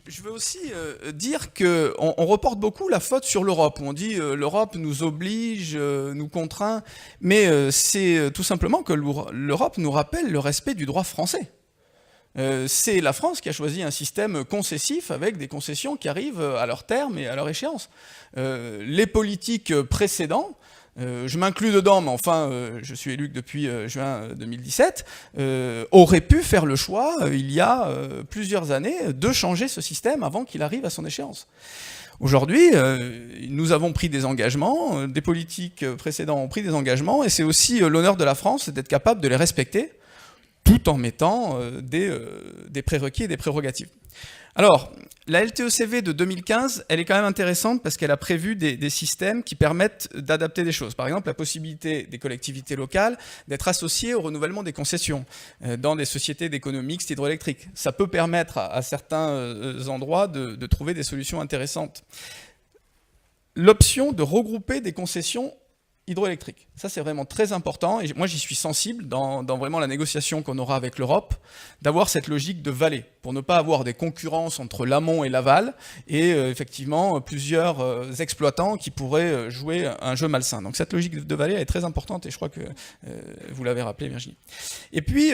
E: je veux aussi dire qu'on reporte beaucoup la faute sur l'Europe. On dit l'Europe nous oblige, nous contraint, mais c'est tout simplement que l'Europe nous rappelle le respect du droit français. C'est la France qui a choisi un système concessif avec des concessions qui arrivent à leur terme et à leur échéance. Les politiques précédents, je m'inclus dedans, mais enfin, je suis élu depuis juin 2017, auraient pu faire le choix, il y a plusieurs années, de changer ce système avant qu'il arrive à son échéance. Aujourd'hui, nous avons pris des engagements, des politiques précédents ont pris des engagements, et c'est aussi l'honneur de la France d'être capable de les respecter, tout en mettant des prérequis et des prérogatives. Alors, la LTECV de 2015, elle est quand même intéressante parce qu'elle a prévu des systèmes qui permettent d'adapter des choses. Par exemple, la possibilité des collectivités locales d'être associées au renouvellement des concessions dans des sociétés d'économie mixte hydroélectrique. Ça peut permettre à certains endroits de trouver des solutions intéressantes. L'option de regrouper des concessions hydroélectrique. Ça, c'est vraiment très important, et moi, j'y suis sensible dans vraiment la négociation qu'on aura avec l'Europe, d'avoir cette logique de vallée, pour ne pas avoir des concurrences entre l'amont et l'aval, et effectivement, plusieurs exploitants qui pourraient jouer un jeu malsain. Donc cette logique de vallée est très importante, et je crois que vous l'avez rappelé, Virginie. Et puis,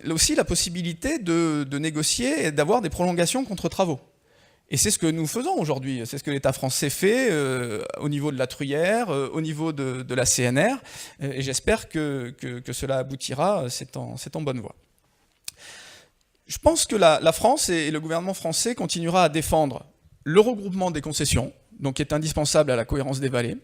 E: aussi la possibilité de négocier et d'avoir des prolongations contre travaux. Et c'est ce que nous faisons aujourd'hui, c'est ce que l'État français fait au niveau de la Truyère, au niveau de la CNR, et j'espère que cela aboutira, c'est en bonne voie. Je pense que la France et le gouvernement français continuera à défendre le regroupement des concessions, donc qui est indispensable à la cohérence des vallées,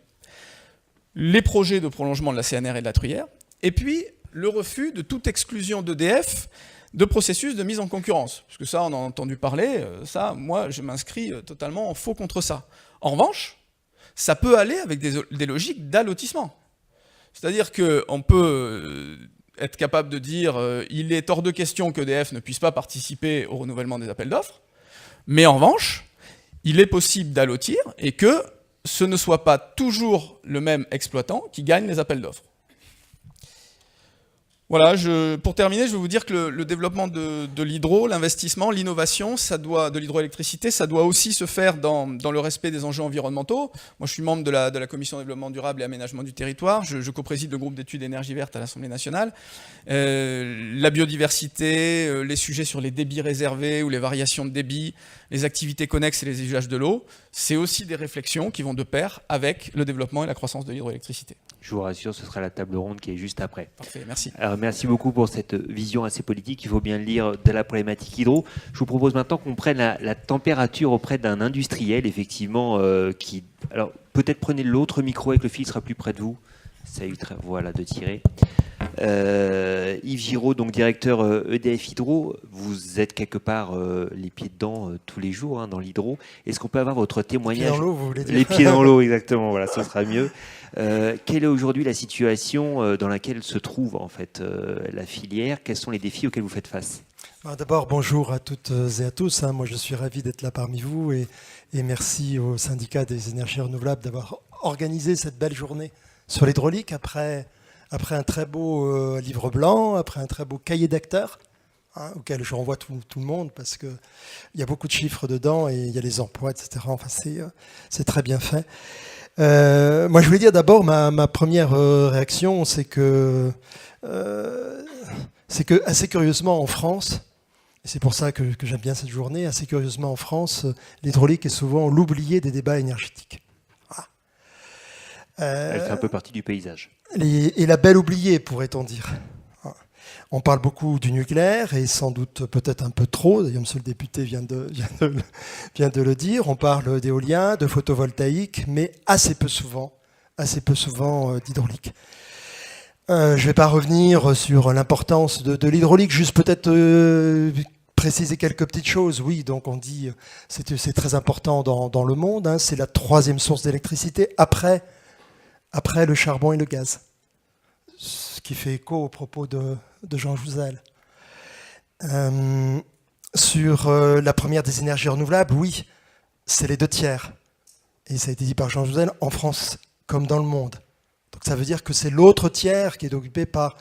E: les projets de prolongement de la CNR et de la Truyère, et puis le refus de toute exclusion d'EDF de processus de mise en concurrence. Parce que ça, on en a entendu parler, ça, moi, je m'inscris totalement en faux contre ça. En revanche, ça peut aller avec des logiques d'allotissement. C'est-à-dire qu'on peut être capable de dire il est hors de question qu'EDF ne puisse pas participer au renouvellement des appels d'offres, mais en revanche, il est possible d'allotir et que ce ne soit pas toujours le même exploitant qui gagne les appels d'offres. Voilà, pour terminer, je vais vous dire que le développement de l'hydro, l'investissement, l'innovation, de l'hydroélectricité, ça doit aussi se faire dans le respect des enjeux environnementaux. Moi, je suis membre de la Commission développement durable et aménagement du territoire. Je co-préside le groupe d'études énergie verte à l'Assemblée nationale. La biodiversité, les sujets sur les débits réservés ou les variations de débit, les activités connexes et les usages de l'eau, c'est aussi des réflexions qui vont de pair avec le développement et la croissance de l'hydroélectricité.
D: Je vous rassure, ce sera la table ronde qui est juste après.
E: Parfait, merci.
D: Alors, merci beaucoup pour cette vision assez politique, il faut bien le lire, de la problématique hydro. Je vous propose maintenant qu'on prenne la température auprès d'un industriel, effectivement, qui... Alors, peut-être prenez l'autre micro avec le fil, il sera plus près de vous. Ça évitera, voilà, de tirer. Yves Giraud, donc directeur EDF Hydro, vous êtes quelque part les pieds dedans tous les jours dans l'hydro. Est-ce qu'on peut avoir votre témoignage?
F: Les pieds dans l'eau, vous voulez dire?
D: Les pieds dans l'eau, exactement, voilà, ce sera mieux. Quelle est aujourd'hui la situation dans laquelle se trouve en fait la filière? Quels sont les défis auxquels vous faites face?
F: D'abord, bonjour à toutes et à tous. Moi, je suis ravi d'être là parmi vous et merci au syndicat des énergies renouvelables d'avoir organisé cette belle journée sur l'hydraulique après un très beau livre blanc, après un très beau cahier d'acteurs, auquel je renvoie tout le monde parce qu'il y a beaucoup de chiffres dedans et il y a les emplois, etc. Enfin, c'est très bien fait. Moi, je voulais dire d'abord, ma première réaction, c'est que assez curieusement en France, et c'est pour ça que j'aime bien cette journée, assez curieusement en France, l'hydraulique est souvent l'oublié des débats énergétiques.
D: Elle fait un peu partie du paysage.
F: Et la belle oubliée, pourrait-on dire. On parle beaucoup du nucléaire, et sans doute peut-être un peu trop, d'ailleurs monsieur le député vient de le dire. On parle d'éolien, de photovoltaïque, mais assez peu souvent d'hydraulique. Je ne vais pas revenir sur l'importance de l'hydraulique, juste peut-être préciser quelques petites choses. Oui, donc on dit c'est très important dans le monde, c'est la 3e source d'électricité après le charbon et le gaz. Ce qui fait écho aux propos de Jean Jouzel. Sur la première des énergies renouvelables, oui, c'est les 2/3. Et ça a été dit par Jean Jouzel, en France comme dans le monde. Donc ça veut dire que c'est l'autre tiers qui est occupé par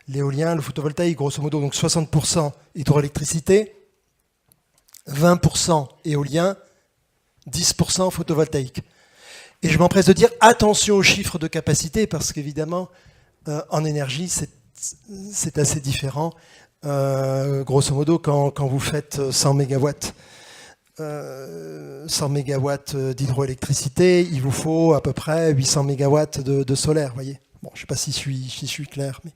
F: l'éolien, le photovoltaïque, grosso modo. Donc 60% hydroélectricité, 20% éolien, 10% photovoltaïque. Et je m'empresse de dire attention aux chiffres de capacité, parce qu'évidemment, en énergie, c'est assez différent. Grosso modo, quand vous faites 100 mégawatts, 100 mégawatts d'hydroélectricité, il vous faut à peu près 800 mégawatts de solaire, voyez. Bon, je ne sais pas si je suis clair. Mais...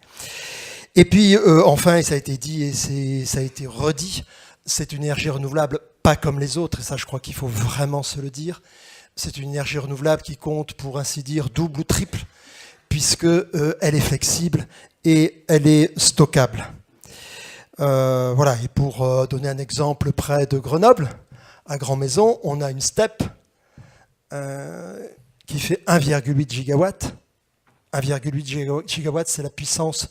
F: Et puis, enfin, et ça a été dit et ça a été redit, c'est une énergie renouvelable pas comme les autres, et ça, je crois qu'il faut vraiment se le dire. C'est une énergie renouvelable qui compte, pour ainsi dire, double ou triple, puisque elle est flexible et elle est stockable. Voilà. Et pour donner un exemple près de Grenoble, à Grand-Maison, on a une STEP qui fait 1,8 gigawatts. 1,8 gigawatts, c'est la puissance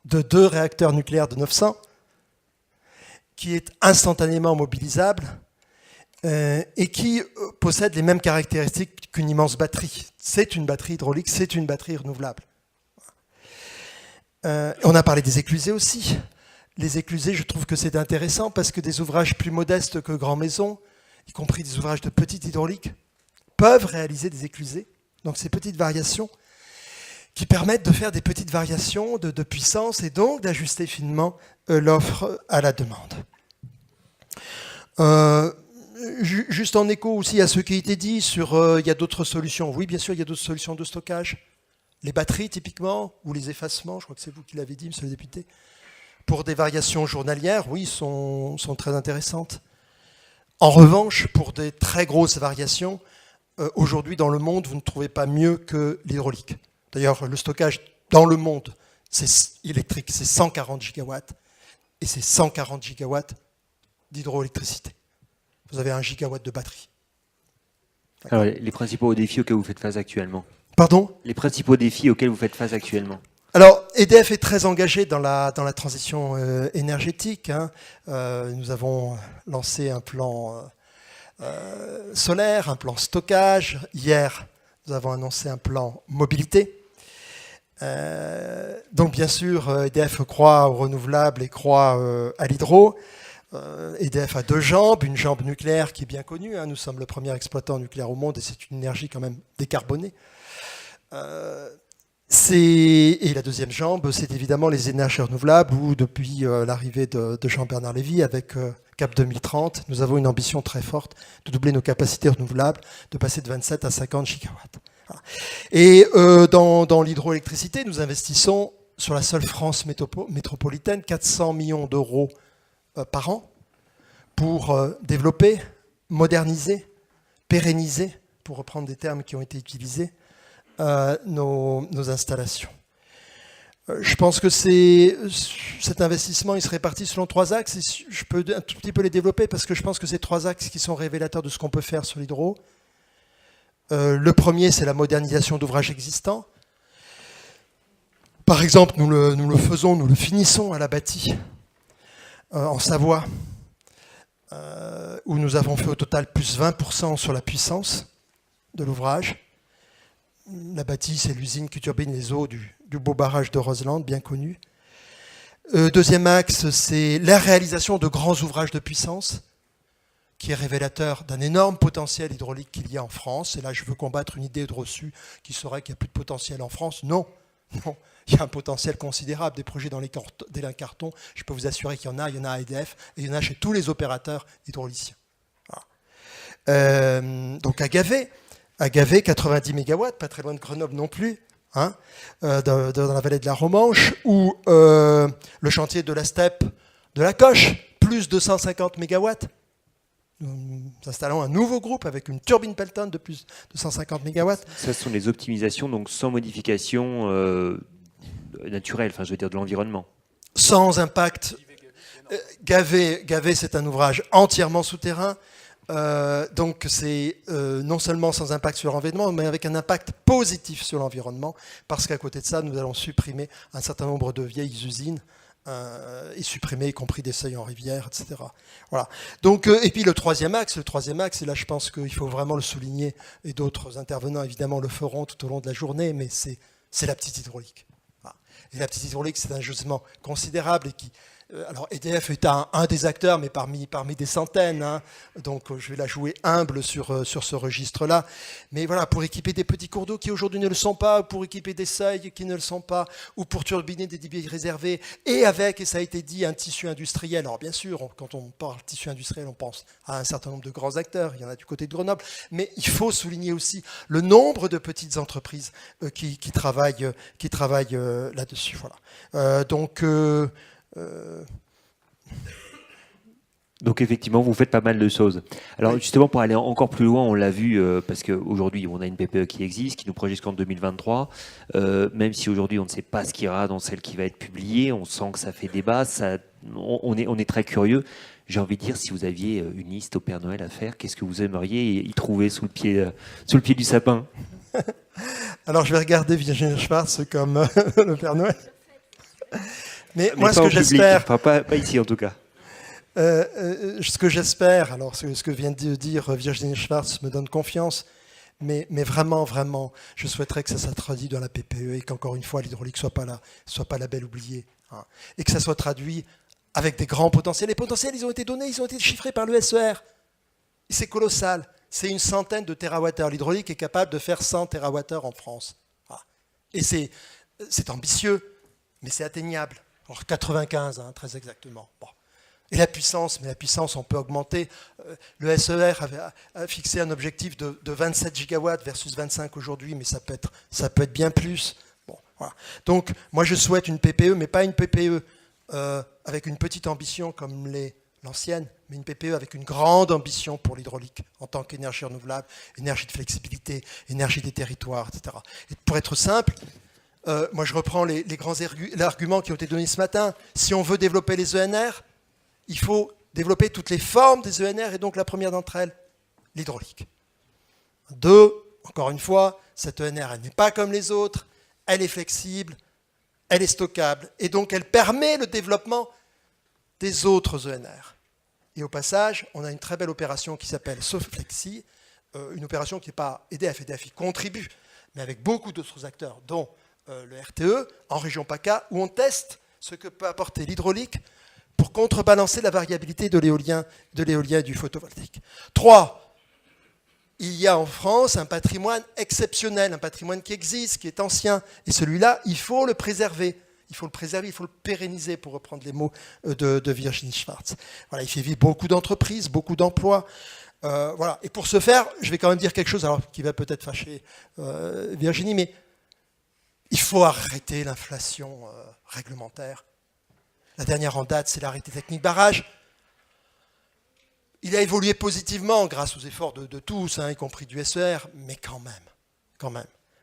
F: de 2 réacteurs nucléaires de 900, qui est instantanément mobilisable et qui possède les mêmes caractéristiques qu'une immense batterie. C'est une batterie hydraulique, c'est une batterie renouvelable. On a parlé des éclusées aussi. Les éclusées, je trouve que c'est intéressant parce que des ouvrages plus modestes que Grand-Maison, y compris des ouvrages de petite hydraulique, peuvent réaliser des éclusées. Donc ces petites variations qui permettent de faire des petites variations de puissance et donc d'ajuster finement l'offre à la demande. Juste en écho aussi à ce qui a été dit sur il y a d'autres solutions. Oui, bien sûr, il y a d'autres solutions de stockage. Les batteries, typiquement, ou les effacements, je crois que c'est vous qui l'avez dit, monsieur le député, pour des variations journalières, oui, sont très intéressantes. En revanche, pour des très grosses variations, aujourd'hui, dans le monde, vous ne trouvez pas mieux que l'hydraulique. D'ailleurs, le stockage dans le monde électrique, c'est 140 gigawatts, et c'est 140 gigawatts d'hydroélectricité. Vous avez 1 gigawatt de batterie.
D: Alors, les principaux défis auxquels vous faites face actuellement?
F: Pardon?
D: Les principaux défis auxquels vous faites face actuellement?
F: Alors, EDF est très engagé dans la transition énergétique. Nous avons lancé un plan solaire, un plan stockage. Hier, nous avons annoncé un plan mobilité. Donc, bien sûr, EDF croit aux renouvelables et croit à l'hydro. EDF a 2 jambes, une jambe nucléaire qui est bien connue. Nous sommes le premier exploitant nucléaire au monde et c'est une énergie quand même décarbonée. Et la deuxième jambe, c'est évidemment les énergies renouvelables où depuis l'arrivée de Jean-Bernard Lévy avec CAP 2030, nous avons une ambition très forte de doubler nos capacités renouvelables, de passer de 27 à 50 gigawatts. Voilà. Et dans l'hydroélectricité, nous investissons sur la seule France métropolitaine 400 millions d'euros par an pour développer, moderniser, pérenniser, pour reprendre des termes qui ont été utilisés, nos installations. Je pense que cet investissement il se répartit selon 3 axes. Et je peux un tout petit peu les développer parce que je pense que ces 3 axes qui sont révélateurs de ce qu'on peut faire sur l'hydro. Le premier, c'est la modernisation d'ouvrages existants. Par exemple, nous le finissons à la Bâtie, en Savoie, où nous avons fait au total plus 20% sur la puissance de l'ouvrage. La Bâtie, c'est l'usine qui turbine les eaux du beau barrage de Roseland, bien connu. Deuxième axe, c'est la réalisation de grands ouvrages de puissance, qui est révélateur d'un énorme potentiel hydraulique qu'il y a en France. Et là, je veux combattre une idée de reçu qui serait qu'il n'y a plus de potentiel en France. Non, non, il y a un potentiel considérable. Des projets dans les cartons, je peux vous assurer qu'il y en a à EDF, et il y en a chez tous les opérateurs hydrauliciens. Voilà. Donc à Gavet, 90 MW, pas très loin de Grenoble non plus, dans la vallée de la Romanche, ou le chantier de la steppe de la Coche, plus de 150 MW. Nous installons un nouveau groupe avec une turbine Pelton de plus de 150 MW.
D: Ça, ce sont des optimisations donc sans modification naturelle, enfin je veux dire de l'environnement.
F: Sans impact. Gavet, c'est un ouvrage entièrement souterrain. Donc c'est non seulement sans impact sur l'environnement, mais avec un impact positif sur l'environnement, parce qu'à côté de ça, nous allons supprimer un certain nombre de vieilles usines est supprimé, y compris des seuils en rivière, etc. Voilà. Donc, et puis le troisième axe, et là je pense qu'il faut vraiment le souligner, et d'autres intervenants évidemment le feront tout au long de la journée, mais c'est la petite hydraulique. Voilà. Et la petite hydraulique, c'est un gisement considérable et qui... Alors EDF est un des acteurs, mais parmi des centaines, hein. Donc je vais la jouer humble sur ce registre-là. Mais voilà, pour équiper des petits cours d'eau qui aujourd'hui ne le sont pas, ou pour équiper des seuils qui ne le sont pas, ou pour turbiner des débits réservés, et ça a été dit, un tissu industriel. Alors bien sûr, quand on parle tissu industriel, on pense à un certain nombre de grands acteurs, il y en a du côté de Grenoble, mais il faut souligner aussi le nombre de petites entreprises qui travaillent là-dessus. Voilà.
D: Donc effectivement, vous faites pas mal de choses. Alors justement, pour aller encore plus loin, on l'a vu, parce qu'aujourd'hui, on a une PPE qui existe, qui nous projette jusqu'en 2023. Même si aujourd'hui, on ne sait pas ce qu'il y aura dans celle qui va être publiée, on sent que ça fait débat, on est très curieux. J'ai envie de dire, si vous aviez une liste au Père Noël à faire, qu'est-ce que vous aimeriez y trouver sous le pied du sapin?
F: Alors je vais regarder Virginie Schwartz comme le Père Noël. Mais moi, ce que j'espère...
D: Enfin, pas ici en tout cas.
F: Ce que j'espère, alors ce que vient de dire Virginie Schwartz me donne confiance, mais vraiment, vraiment, je souhaiterais que ça soit traduit dans la PPE et qu'encore une fois, l'hydraulique soit pas la belle oubliée. Hein, et que ça soit traduit avec des grands potentiels. Les potentiels, ils ont été donnés, ils ont été chiffrés par le SER. C'est colossal. C'est une centaine de térawattheures. L'hydraulique est capable de faire 100 térawattheures en France. Voilà. Et c'est ambitieux, mais c'est atteignable. Alors 95, hein, très exactement. Bon. Et la puissance, on peut augmenter. Le SER a fixé un objectif de 27 gigawatts versus 25 aujourd'hui, mais ça peut être bien plus. Bon, voilà. Donc, moi, je souhaite une PPE, mais pas une PPE avec une petite ambition comme l'ancienne, mais une PPE avec une grande ambition pour l'hydraulique en tant qu'énergie renouvelable, énergie de flexibilité, énergie des territoires, etc. Et pour être simple, moi, je reprends les grands arguments qui ont été donnés ce matin. Si on veut développer les ENR, il faut développer toutes les formes des ENR, et donc la première d'entre elles, l'hydraulique. 2, encore une fois, cette ENR, elle n'est pas comme les autres, elle est flexible, elle est stockable, et donc elle permet le développement des autres ENR. Et au passage, on a une très belle opération qui s'appelle Soflexi, une opération qui n'est pas EDF y contribue, mais avec beaucoup d'autres acteurs, dont le RTE, en région PACA, où on teste ce que peut apporter l'hydraulique pour contrebalancer la variabilité de l'éolien et du photovoltaïque. 3, il y a en France un patrimoine exceptionnel, un patrimoine qui existe, qui est ancien, et celui-là, il faut le préserver. Il faut le pérenniser, pour reprendre les mots de Virginie Schwartz. Voilà, il fait vivre beaucoup d'entreprises, beaucoup d'emplois. Voilà. Et pour ce faire, je vais quand même dire quelque chose alors, qui va peut-être fâcher Virginie, mais il faut arrêter l'inflation réglementaire. La dernière en date, c'est l'arrêté technique barrage. Il a évolué positivement grâce aux efforts de tous, hein, y compris du SER, mais quand même.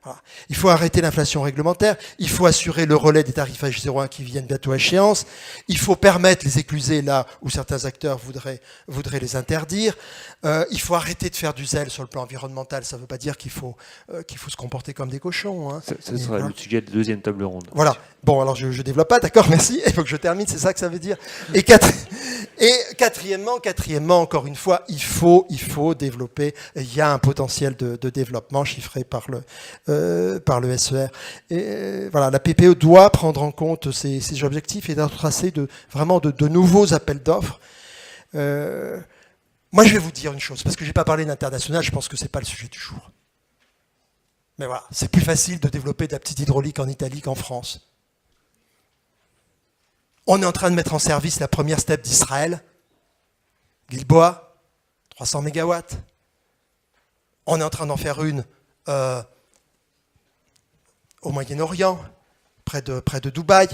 F: Voilà. Il faut arrêter l'inflation réglementaire, il faut assurer le relais des tarifs H01 qui viennent bientôt à échéance, il faut permettre les éclusés là où certains acteurs voudraient les interdire, il faut arrêter de faire du zèle sur le plan environnemental, ça ne veut pas dire qu'il faut se comporter comme des cochons. Hein.
D: Ce sera le sujet de la deuxième table ronde.
F: Voilà. Bon, alors je ne développe pas, d'accord, merci, il faut que je termine, c'est ça que ça veut dire. Et quatrièmement, encore une fois, il faut développer, il y a un potentiel de développement chiffré par le SER. Et voilà, la PPE doit prendre en compte ces objectifs et tracer vraiment de nouveaux appels d'offres. Moi, je vais vous dire une chose, parce que je n'ai pas parlé d'international, je pense que ce n'est pas le sujet du jour. Mais voilà, c'est plus facile de développer de la petite hydraulique en Italie qu'en France. On est en train de mettre en service la première steppe d'Israël, Gilboa, 300 mégawatts. On est en train d'en faire une au Moyen-Orient, près de Dubaï,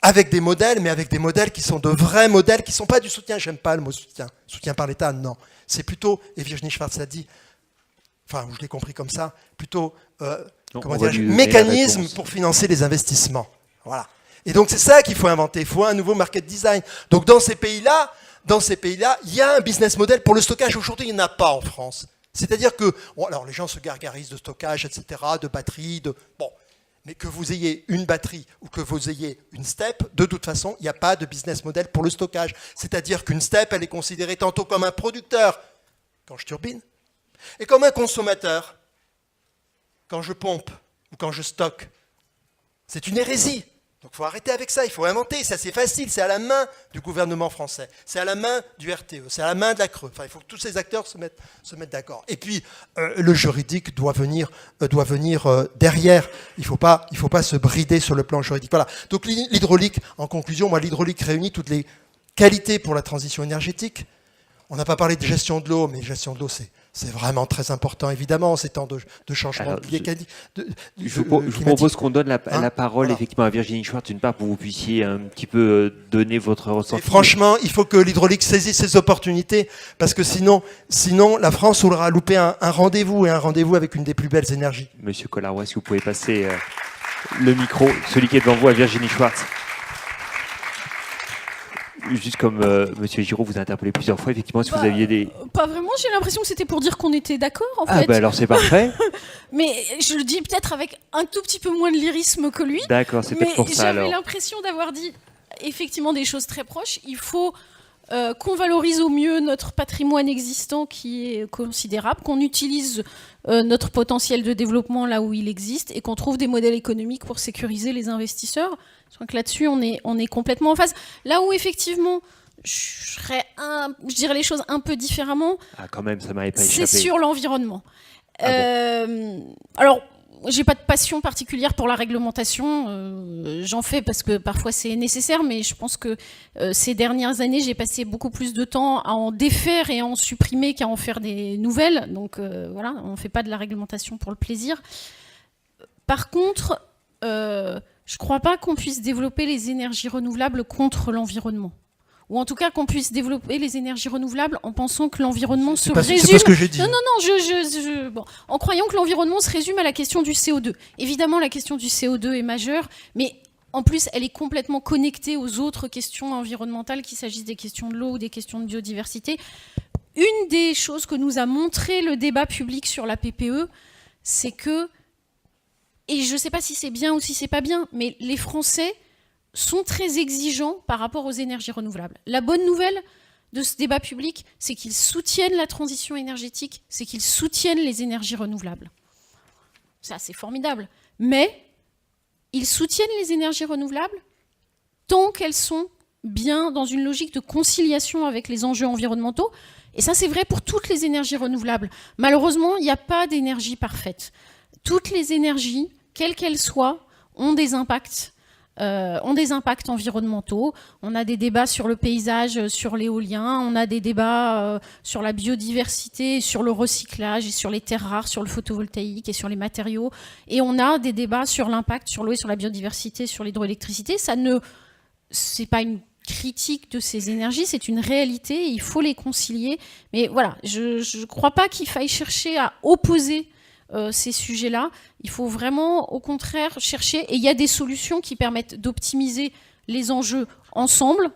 F: avec des modèles, mais avec des modèles qui sont de vrais modèles, qui ne sont pas du soutien, j'aime pas le mot soutien par l'État, non. C'est plutôt, et Virginie Schwartz l'a dit, enfin, je l'ai compris comme ça, plutôt, mécanisme pour financer les investissements. Voilà. Et donc, c'est ça qu'il faut inventer. Il faut un nouveau market design. Donc, dans ces pays-là, il y a un business model pour le stockage. Aujourd'hui, il n'y en a pas en France. C'est-à-dire que, bon, alors les gens se gargarisent de stockage, etc., de batteries, bon. Mais que vous ayez une batterie ou que vous ayez une STEP, de toute façon, il n'y a pas de business model pour le stockage. C'est-à-dire qu'une STEP, elle est considérée tantôt comme un producteur, quand je turbine, et comme un consommateur, quand je pompe ou quand je stocke. C'est une hérésie. Donc il faut arrêter avec ça, il faut inventer, ça c'est facile, c'est à la main du gouvernement français, c'est à la main du RTE, c'est à la main de la CRE. Enfin, il faut que tous ces acteurs se mettent d'accord. Et puis, le juridique doit venir derrière. Il faut pas se brider sur le plan juridique. Voilà. Donc l'hydraulique, en conclusion, moi, l'hydraulique réunit toutes les qualités pour la transition énergétique. On n'a pas parlé de gestion de l'eau, mais gestion de l'eau, c'est vraiment très important, évidemment, en ces temps de changement climatique.
D: Je vous propose qu'on donne la parole effectivement à Virginie Schwartz, d'une part, pour que vous puissiez un petit peu donner votre ressenti.
F: Et franchement, il faut que l'hydraulique saisisse ses opportunités, parce que sinon la France aura loupé un rendez-vous, et un rendez-vous avec une des plus belles énergies.
D: Monsieur Collaroy, si vous pouvez passer le micro, celui qui est devant vous, à Virginie Schwartz. Juste comme Monsieur Giraud vous a interpellé plusieurs fois, effectivement, si vous aviez des...
C: Pas vraiment, j'ai l'impression que c'était pour dire qu'on était d'accord, en fait.
D: Ah bah alors c'est parfait.
C: Mais je le dis peut-être avec un tout petit peu moins de lyrisme que lui.
D: D'accord, c'est peut-être pour ça alors.
C: J'avais l'impression d'avoir dit effectivement des choses très proches. Il faut qu'on valorise au mieux notre patrimoine existant qui est considérable, qu'on utilise notre potentiel de développement là où il existe et qu'on trouve des modèles économiques pour sécuriser les investisseurs. Je crois que là-dessus, on est complètement en phase. Là où effectivement, je dirais les choses un peu différemment.
D: Ah, quand même, ça m'avait pas échappé.
C: C'est sur l'environnement. Alors, j'ai pas de passion particulière pour la réglementation. J'en fais parce que parfois c'est nécessaire, mais je pense que ces dernières années, j'ai passé beaucoup plus de temps à en défaire et à en supprimer qu'à en faire des nouvelles. Donc voilà, on fait pas de la réglementation pour le plaisir. Par contre, je crois pas qu'on puisse développer les énergies renouvelables contre l'environnement. Ou en tout cas qu'on puisse développer les énergies renouvelables en pensant que l'environnement se résume...
F: C'est pas ce que j'ai dit.
C: Non, bon, en croyant que l'environnement se résume à la question du CO2. Évidemment, la question du CO2 est majeure, mais en plus, elle est complètement connectée aux autres questions environnementales, qu'il s'agisse des questions de l'eau ou des questions de biodiversité. Une des choses que nous a montré le débat public sur la PPE, c'est que, et je ne sais pas si c'est bien ou si c'est pas bien, mais les Français sont très exigeants par rapport aux énergies renouvelables. La bonne nouvelle de ce débat public, c'est qu'ils soutiennent la transition énergétique, c'est qu'ils soutiennent les énergies renouvelables. Ça, c'est formidable. Mais ils soutiennent les énergies renouvelables tant qu'elles sont bien dans une logique de conciliation avec les enjeux environnementaux. Et ça, c'est vrai pour toutes les énergies renouvelables. Malheureusement, il n'y a pas d'énergie parfaite. Toutes les énergies, quelles qu'elles soient, ont des impacts environnementaux. On a des débats sur le paysage, sur l'éolien, on a des débats sur la biodiversité, sur le recyclage, et sur les terres rares, sur le photovoltaïque et sur les matériaux. Et on a des débats sur l'impact sur l'eau et sur la biodiversité, sur l'hydroélectricité. C'est pas une critique de ces énergies, c'est une réalité, il faut les concilier. Mais voilà, je ne crois pas qu'il faille chercher à opposer ces sujets-là. Il faut vraiment, au contraire, chercher, et il y a des solutions qui permettent d'optimiser les enjeux ensemble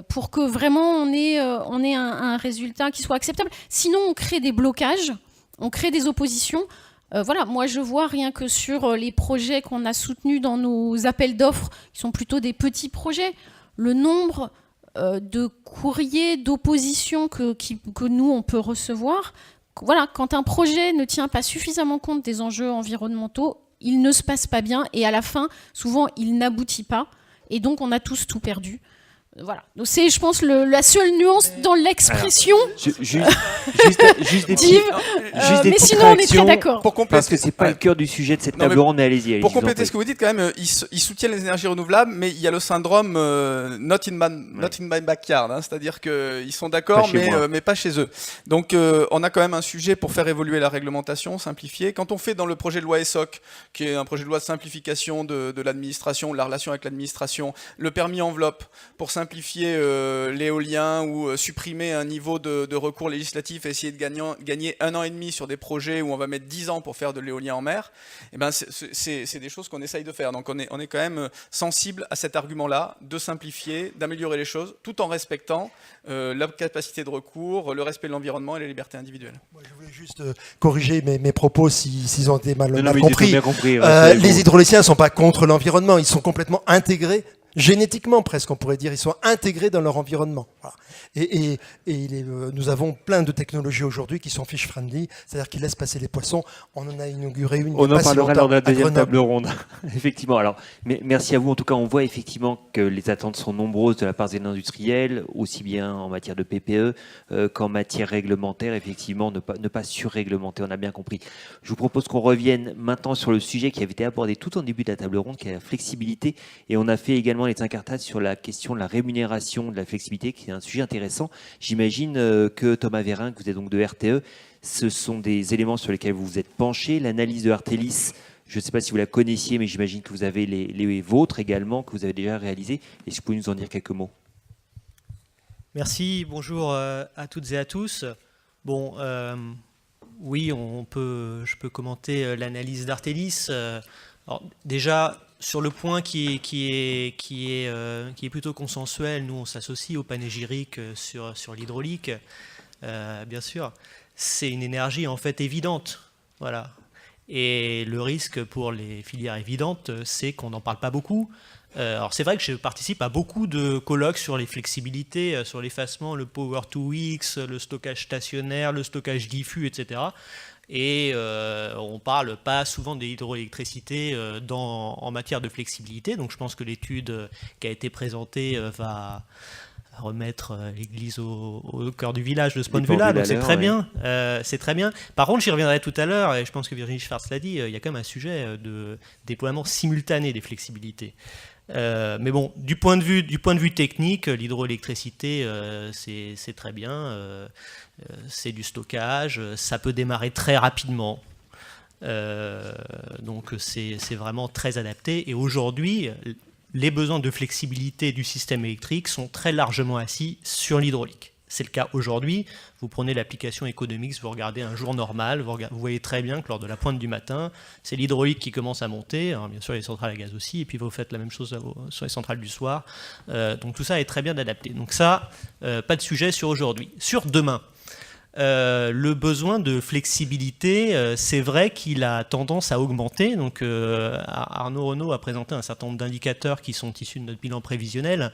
C: pour que vraiment on ait un résultat qui soit acceptable. Sinon, on crée des blocages, on crée des oppositions. Voilà, moi je vois rien que sur les projets qu'on a soutenus dans nos appels d'offres, qui sont plutôt des petits projets, le nombre de courriers d'opposition que nous on peut recevoir. Voilà, quand un projet ne tient pas suffisamment compte des enjeux environnementaux, il ne se passe pas bien et à la fin, souvent, il n'aboutit pas. Et donc, on a tous tout perdu. Voilà. Donc, c'est, je pense, la seule nuance dans l'expression.
D: Juste des
C: mais sinon, on est très d'accord.
D: Parce que c'est pas le cœur du sujet de cette table ronde, mais allez-y.
E: Pour compléter ce que vous dites, quand même, ils soutiennent les énergies renouvelables, mais il y a le syndrome not in my backyard, hein, c'est-à-dire qu'ils sont d'accord, mais pas chez eux. Donc, on a quand même un sujet pour faire évoluer la réglementation, simplifier. Quand on fait dans le projet de loi ESSOC, qui est un projet de loi de simplification de l'administration, de la relation avec l'administration, le permis enveloppe pour simplifier l'éolien ou supprimer un niveau de recours législatif et essayer de gagner 1 an et demi sur des projets où on va mettre 10 ans pour faire de l'éolien en mer, eh ben c'est des choses qu'on essaye de faire. Donc on est quand même sensible à cet argument-là, de simplifier, d'améliorer les choses, tout en respectant la capacité de recours, le respect de l'environnement et les libertés individuelles.
F: Moi, je voulais juste corriger mes propos s'ils ont été mal compris.
D: Bien compris.
F: Les hydrauliciens ne sont pas contre l'environnement, ils sont complètement intégrés, génétiquement presque on pourrait dire, ils sont intégrés dans leur environnement. Voilà. Nous avons plein de technologies aujourd'hui qui sont fish-friendly, c'est-à-dire qui laissent passer les poissons. On en a inauguré une.
D: On en parlera lors de la deuxième table ronde. Effectivement. Alors, merci à vous. En tout cas, on voit effectivement que les attentes sont nombreuses de la part des industriels, aussi bien en matière de PPE qu'en matière réglementaire. Effectivement, ne pas surréglementer, on a bien compris. Je vous propose qu'on revienne maintenant sur le sujet qui avait été abordé tout en début de la table ronde, qui est la flexibilité. Et on a fait également les incartades sur la question de la rémunération de la flexibilité, qui est un sujet intéressant. J'imagine que Thomas Vérin, que vous êtes donc de RTE, ce sont des éléments sur lesquels vous vous êtes penché. L'analyse de Artelis, je ne sais pas si vous la connaissiez, mais j'imagine que vous avez les vôtres également, que vous avez déjà réalisés. Est-ce que vous pouvez nous en dire quelques mots?
G: Merci, bonjour à toutes et à tous. Bon, oui, je peux commenter l'analyse d'Artelis. Alors, déjà, sur le point qui est plutôt consensuel, nous on s'associe au panégyrique sur l'hydraulique, bien sûr. C'est une énergie en fait évidente, voilà. Et le risque pour les filières évidentes, c'est qu'on n'en parle pas beaucoup. Alors c'est vrai que je participe à beaucoup de colloques sur les flexibilités, sur l'effacement, le Power to X, le stockage stationnaire, le stockage diffus, etc. Et on ne parle pas souvent de l'hydroélectricité en matière de flexibilité. Donc je pense que l'étude qui a été présentée va remettre l'église au cœur du village de ce point de vue-là. Donc c'est très bien. C'est très bien. Par contre, j'y reviendrai tout à l'heure, et je pense que Virginie Schwartz l'a dit, il y a quand même un sujet de déploiement simultané des flexibilités. Mais bon, du point de vue technique, l'hydroélectricité, c'est très bien. C'est du stockage, ça peut démarrer très rapidement. Donc c'est vraiment très adapté. Et aujourd'hui, les besoins de flexibilité du système électrique sont très largement assis sur l'hydraulique. C'est le cas aujourd'hui. Vous prenez l'application Economics, vous regardez un jour normal, vous voyez très bien que lors de la pointe du matin, c'est l'hydraulique qui commence à monter. Alors, bien sûr, les centrales à gaz aussi, et puis vous faites la même chose sur les centrales du soir. Donc tout ça est très bien adapté. Donc ça, pas de sujet sur aujourd'hui. Sur demain, le besoin de flexibilité, c'est vrai qu'il a tendance à augmenter. Donc Arnaud Renaud a présenté un certain nombre d'indicateurs qui sont issus de notre bilan prévisionnel.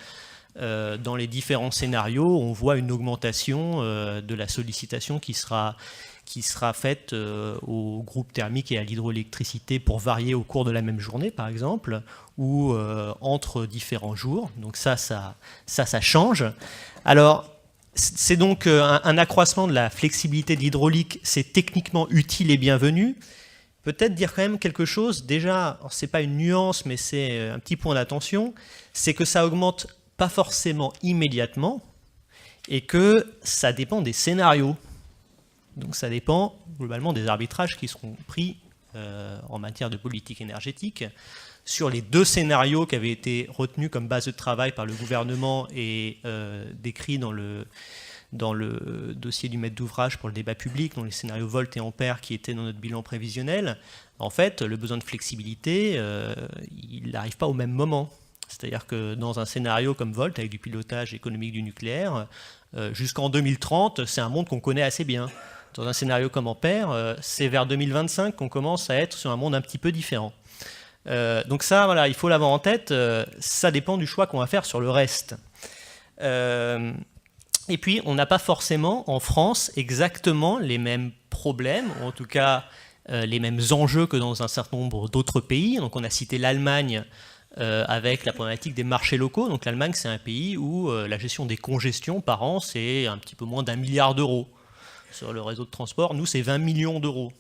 G: Dans les différents scénarios, on voit une augmentation de la sollicitation qui sera faite au groupe thermique et à l'hydroélectricité pour varier au cours de la même journée, par exemple, ou entre différents jours. Donc ça change. Alors, c'est donc un accroissement de la flexibilité de l'hydraulique, c'est techniquement utile et bienvenu. Peut-être dire quand même quelque chose, déjà, ce n'est pas une nuance, mais c'est un petit point d'attention, c'est que ça augmente pas forcément immédiatement, et que ça dépend des scénarios. Donc ça dépend globalement des arbitrages qui seront pris en matière de politique énergétique. Sur les 2 scénarios qui avaient été retenus comme base de travail par le gouvernement et décrits dans le dossier du maître d'ouvrage pour le débat public, dans les scénarios Volt et Ampère qui étaient dans notre bilan prévisionnel, en fait, le besoin de flexibilité, il n'arrive pas au même moment. C'est-à-dire que dans un scénario comme Volt, avec du pilotage économique du nucléaire, jusqu'en 2030, c'est un monde qu'on connaît assez bien. Dans un scénario comme Ampère, c'est vers 2025 qu'on commence à être sur un monde un petit peu différent. Donc ça, voilà, il faut l'avoir en tête. Ça dépend du choix qu'on va faire sur le reste. Et puis, on n'a pas forcément en France exactement les mêmes problèmes, ou en tout cas les mêmes enjeux que dans un certain nombre d'autres pays. Donc on a cité l'Allemagne avec la problématique des marchés locaux. Donc l'Allemagne, c'est un pays où la gestion des congestions par an, c'est un petit peu moins d'1 milliard d'euros. Sur le réseau de transport, nous, c'est 20 millions d'euros.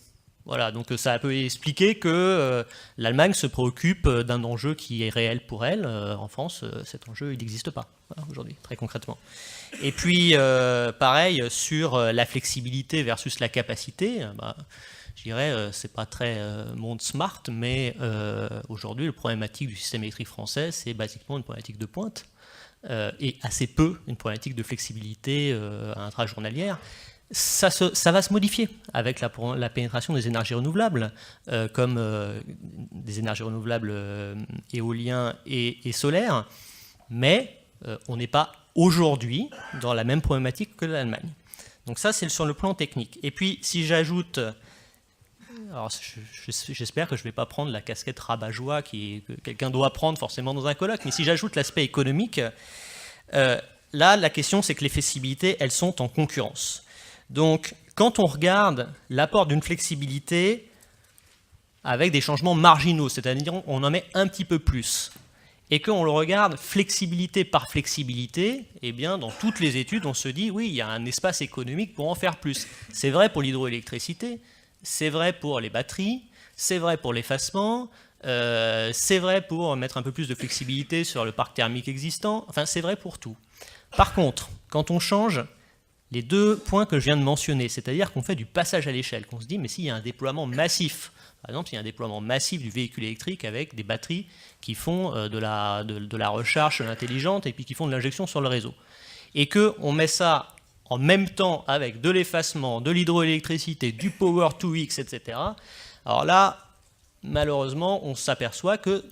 G: Voilà, donc ça peut expliquer que l'Allemagne se préoccupe d'un enjeu qui est réel pour elle. En France, cet enjeu, il n'existe pas aujourd'hui, très concrètement. Et puis, pareil, sur la flexibilité versus la capacité, je dirais, c'est pas très monde smart, mais aujourd'hui, la problématique du système électrique français, c'est basiquement une problématique de pointe. et assez peu une problématique de flexibilité intrajournalière. Ça va se modifier avec la pénétration des énergies renouvelables, comme des énergies renouvelables éoliens et solaires, mais on n'est pas aujourd'hui dans la même problématique que l'Allemagne. Donc ça, c'est sur le plan technique. Et puis, si j'ajoute... Alors, j'espère que je ne vais pas prendre la casquette rabat-joie que quelqu'un doit prendre forcément dans un colloque, mais si j'ajoute l'aspect économique, là, la question, c'est que les flexibilités, elles sont en concurrence. Donc, quand on regarde l'apport d'une flexibilité avec des changements marginaux, c'est-à-dire on en met un petit peu plus, et qu'on le regarde flexibilité par flexibilité, eh bien, dans toutes les études, on se dit, oui, il y a un espace économique pour en faire plus. C'est vrai pour l'hydroélectricité, c'est vrai pour les batteries, c'est vrai pour l'effacement, c'est vrai pour mettre un peu plus de flexibilité sur le parc thermique existant, enfin, c'est vrai pour tout. Par contre, quand on change les deux points que je viens de mentionner, c'est-à-dire qu'on fait du passage à l'échelle, qu'on se dit, mais s'il y a un déploiement massif, par exemple, s'il y a un déploiement massif du véhicule électrique avec des batteries qui font de la recharge intelligente et puis qui font de l'injection sur le réseau, et qu'on met ça en même temps avec de l'effacement, de l'hydroélectricité, du power to X, etc., alors là, malheureusement, on s'aperçoit que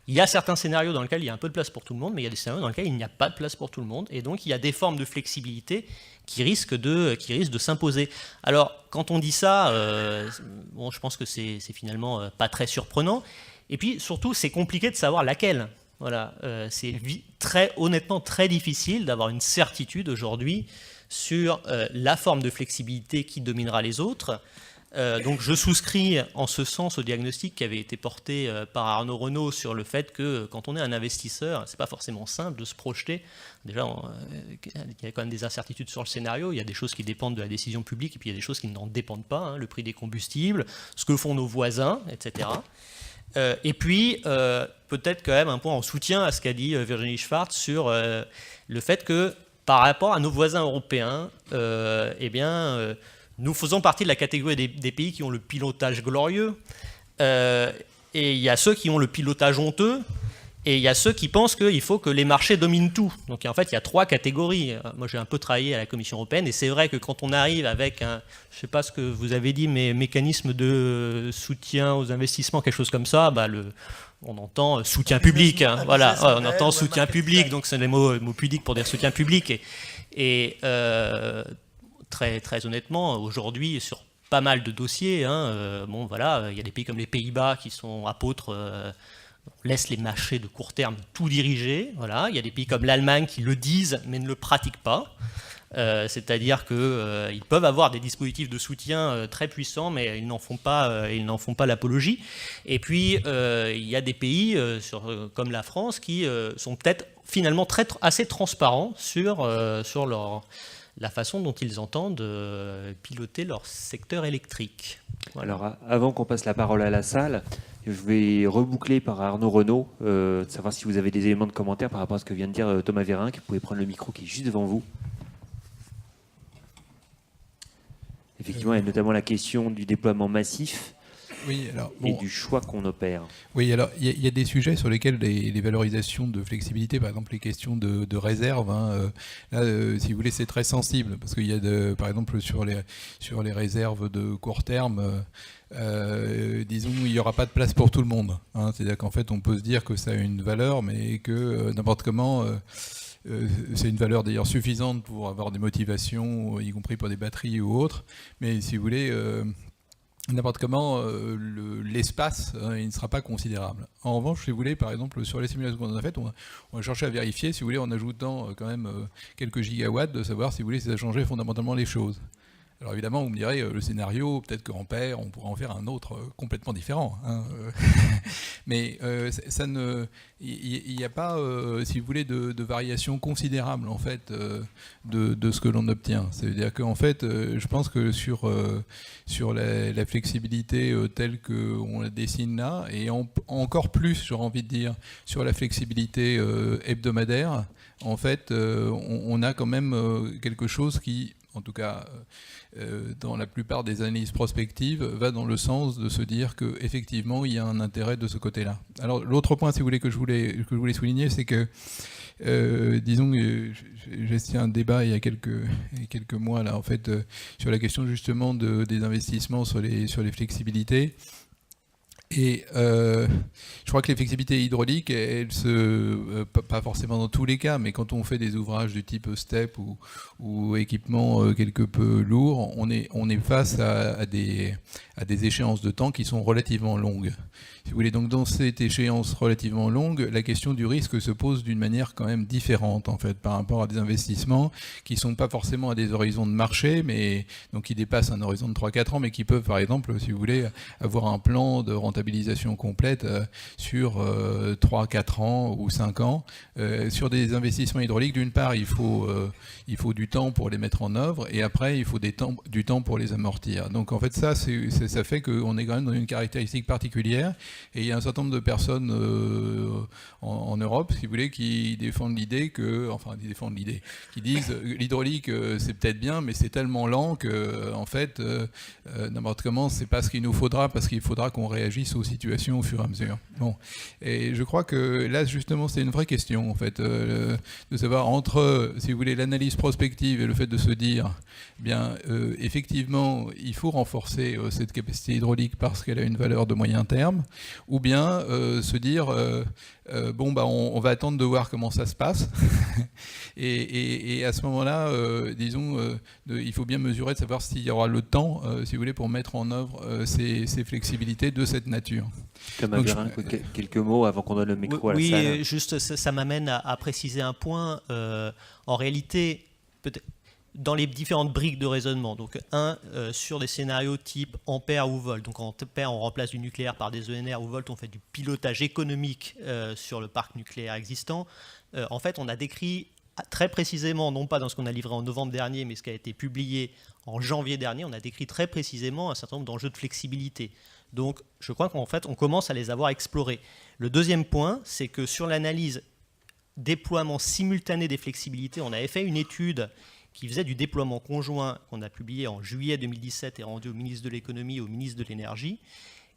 G: il y a certains scénarios dans lesquels il y a un peu de place pour tout le monde, mais il y a des scénarios dans lesquels il n'y a pas de place pour tout le monde, et donc il y a des formes de flexibilité qui risquent de s'imposer. Alors, quand on dit ça, bon, je pense que c'est finalement pas très surprenant, et puis surtout, c'est compliqué de savoir laquelle. Voilà, c'est honnêtement très difficile d'avoir une certitude aujourd'hui sur la forme de flexibilité qui dominera les autres. Donc je souscris en ce sens au diagnostic qui avait été porté par Arnaud Renaud sur le fait que quand on est un investisseur, c'est pas forcément simple de se projeter. Déjà, il y a quand même des incertitudes sur le scénario, il y a des choses qui dépendent de la décision publique et puis il y a des choses qui n'en dépendent pas, hein, le prix des combustibles, ce que font nos voisins, etc. Et puis, peut-être quand même un point en soutien à ce qu'a dit Virginie Schwartz sur le fait que par rapport à nos voisins européens, eh bien... nous faisons partie de la catégorie des pays qui ont le pilotage glorieux, et il y a ceux qui ont le pilotage honteux, et il y a ceux qui pensent qu'il faut que les marchés dominent tout. Donc en fait, il y a trois catégories. Moi, j'ai un peu travaillé à la Commission européenne, et c'est vrai que quand on arrive avec un, je ne sais pas ce que vous avez dit, mais mécanisme de soutien aux investissements, quelque chose comme ça, bah on entend soutien public. Hein, voilà, on entend soutien public, donc c'est les mots pudiques pour dire soutien public. Et très, très honnêtement, aujourd'hui, sur pas mal de dossiers, bon, voilà, il y a des pays comme les Pays-Bas qui sont apôtres, laissent les marchés de court terme tout diriger. Voilà. Il y a des pays comme l'Allemagne qui le disent mais ne le pratiquent pas. C'est-à-dire qu'ils peuvent avoir des dispositifs de soutien très puissants, mais ils n'en font pas l'apologie. Et puis, il y a des pays comme la France qui sont peut-être finalement assez transparents sur la façon dont ils entendent piloter leur secteur électrique. Voilà.
D: Alors, avant qu'on passe la parole à la salle, je vais reboucler par Arnaud Renaud, savoir si vous avez des éléments de commentaire par rapport à ce que vient de dire Thomas Vérin, que vous pouvez prendre le micro qui est juste devant vous. Effectivement, il y a notamment la question du déploiement massif.
A: Oui, alors,
D: et du choix qu'on opère.
A: Oui, alors il y a des sujets sur lesquels les valorisations de flexibilité, par exemple les questions de réserve, là, si vous voulez, c'est très sensible, parce qu'il y a, par exemple, sur les réserves de court terme, disons, il n'y aura pas de place pour tout le monde. Hein, c'est-à-dire qu'en fait, on peut se dire que ça a une valeur, mais que n'importe comment... c'est une valeur d'ailleurs suffisante pour avoir des motivations, y compris pour des batteries ou autres, mais si vous voulez... n'importe comment, l'espace, il ne sera pas considérable. En revanche, si vous voulez, par exemple, sur les simulations qu'on a faites, on a cherché à vérifier, si vous voulez, en ajoutant quand même quelques gigawatts, de savoir, si vous voulez, si ça changeait fondamentalement les choses. Alors évidemment, vous me direz, le scénario, peut-être qu'en paire, on pourrait en faire un autre complètement différent. Hein, mais il n'y a pas, si vous voulez, de variation considérable en fait de ce que l'on obtient. C'est-à-dire qu'en fait, je pense que sur la flexibilité telle qu'on la dessine là, et encore plus, j'aurais envie de dire, sur la flexibilité hebdomadaire, en fait, on a quand même quelque chose qui en tout cas dans la plupart des analyses prospectives, va dans le sens de se dire qu'effectivement, il y a un intérêt de ce côté-là. Alors l'autre point, si vous voulez, que je voulais souligner, c'est que, disons, j'ai eu un débat il y a quelques mois, là, en fait, sur la question justement des investissements sur les flexibilités. Et je crois que les flexibilités hydrauliques, pas forcément dans tous les cas, mais quand on fait des ouvrages du type STEP ou équipements quelque peu lourds, on est face à des échéances de temps qui sont relativement longues. Si vous voulez, donc dans cette échéance relativement longue, la question du risque se pose d'une manière quand même différente en fait par rapport à des investissements qui ne sont pas forcément à des horizons de marché, mais donc qui dépassent un horizon de 3-4 ans, mais qui peuvent par exemple, si vous voulez, avoir un plan de rentabilisation complète sur 3-4 ans ou 5 ans. Sur des investissements hydrauliques, d'une part, il faut du temps pour les mettre en œuvre, et après, il faut du temps pour les amortir. Donc en fait, ça fait qu'on est quand même dans une caractéristique particulière. Et il y a un certain nombre de personnes en Europe, si vous voulez, qui défendent l'idée qui disent l'hydraulique c'est peut-être bien, mais c'est tellement lent que en fait n'importe comment c'est pas ce qu'il nous faudra, parce qu'il faudra qu'on réagisse aux situations au fur et à mesure. Bon, et je crois que là justement c'est une vraie question en fait de savoir entre, si vous voulez, l'analyse prospective et le fait de se dire bien effectivement il faut renforcer cette capacité hydraulique parce qu'elle a une valeur de moyen terme, ou bien se dire on va attendre de voir comment ça se passe et à ce moment-là disons il faut bien mesurer de savoir s'il y aura le temps si vous voulez pour mettre en œuvre ces flexibilités de cette nature.
D: Thomas Guérin, quelques mots avant qu'on donne le micro à la salle.
G: Oui, juste ça m'amène à préciser un point. En réalité, peut-être dans les différentes briques de raisonnement. Donc, sur des scénarios type Ampère ou Volt. Donc, en Ampère, on remplace du nucléaire par des ENR, ou Volt, on fait du pilotage économique sur le parc nucléaire existant. En fait, on a décrit très précisément, non pas dans ce qu'on a livré en novembre dernier, mais ce qui a été publié en janvier dernier, on a décrit très précisément un certain nombre d'enjeux de flexibilité. Donc, je crois qu'en fait, on commence à les avoir explorés. Le deuxième point, c'est que sur l'analyse déploiement simultané des flexibilités, on avait fait une étude qui faisait du déploiement conjoint qu'on a publié en juillet 2017 et rendu au ministre de l'économie et au ministre de l'énergie.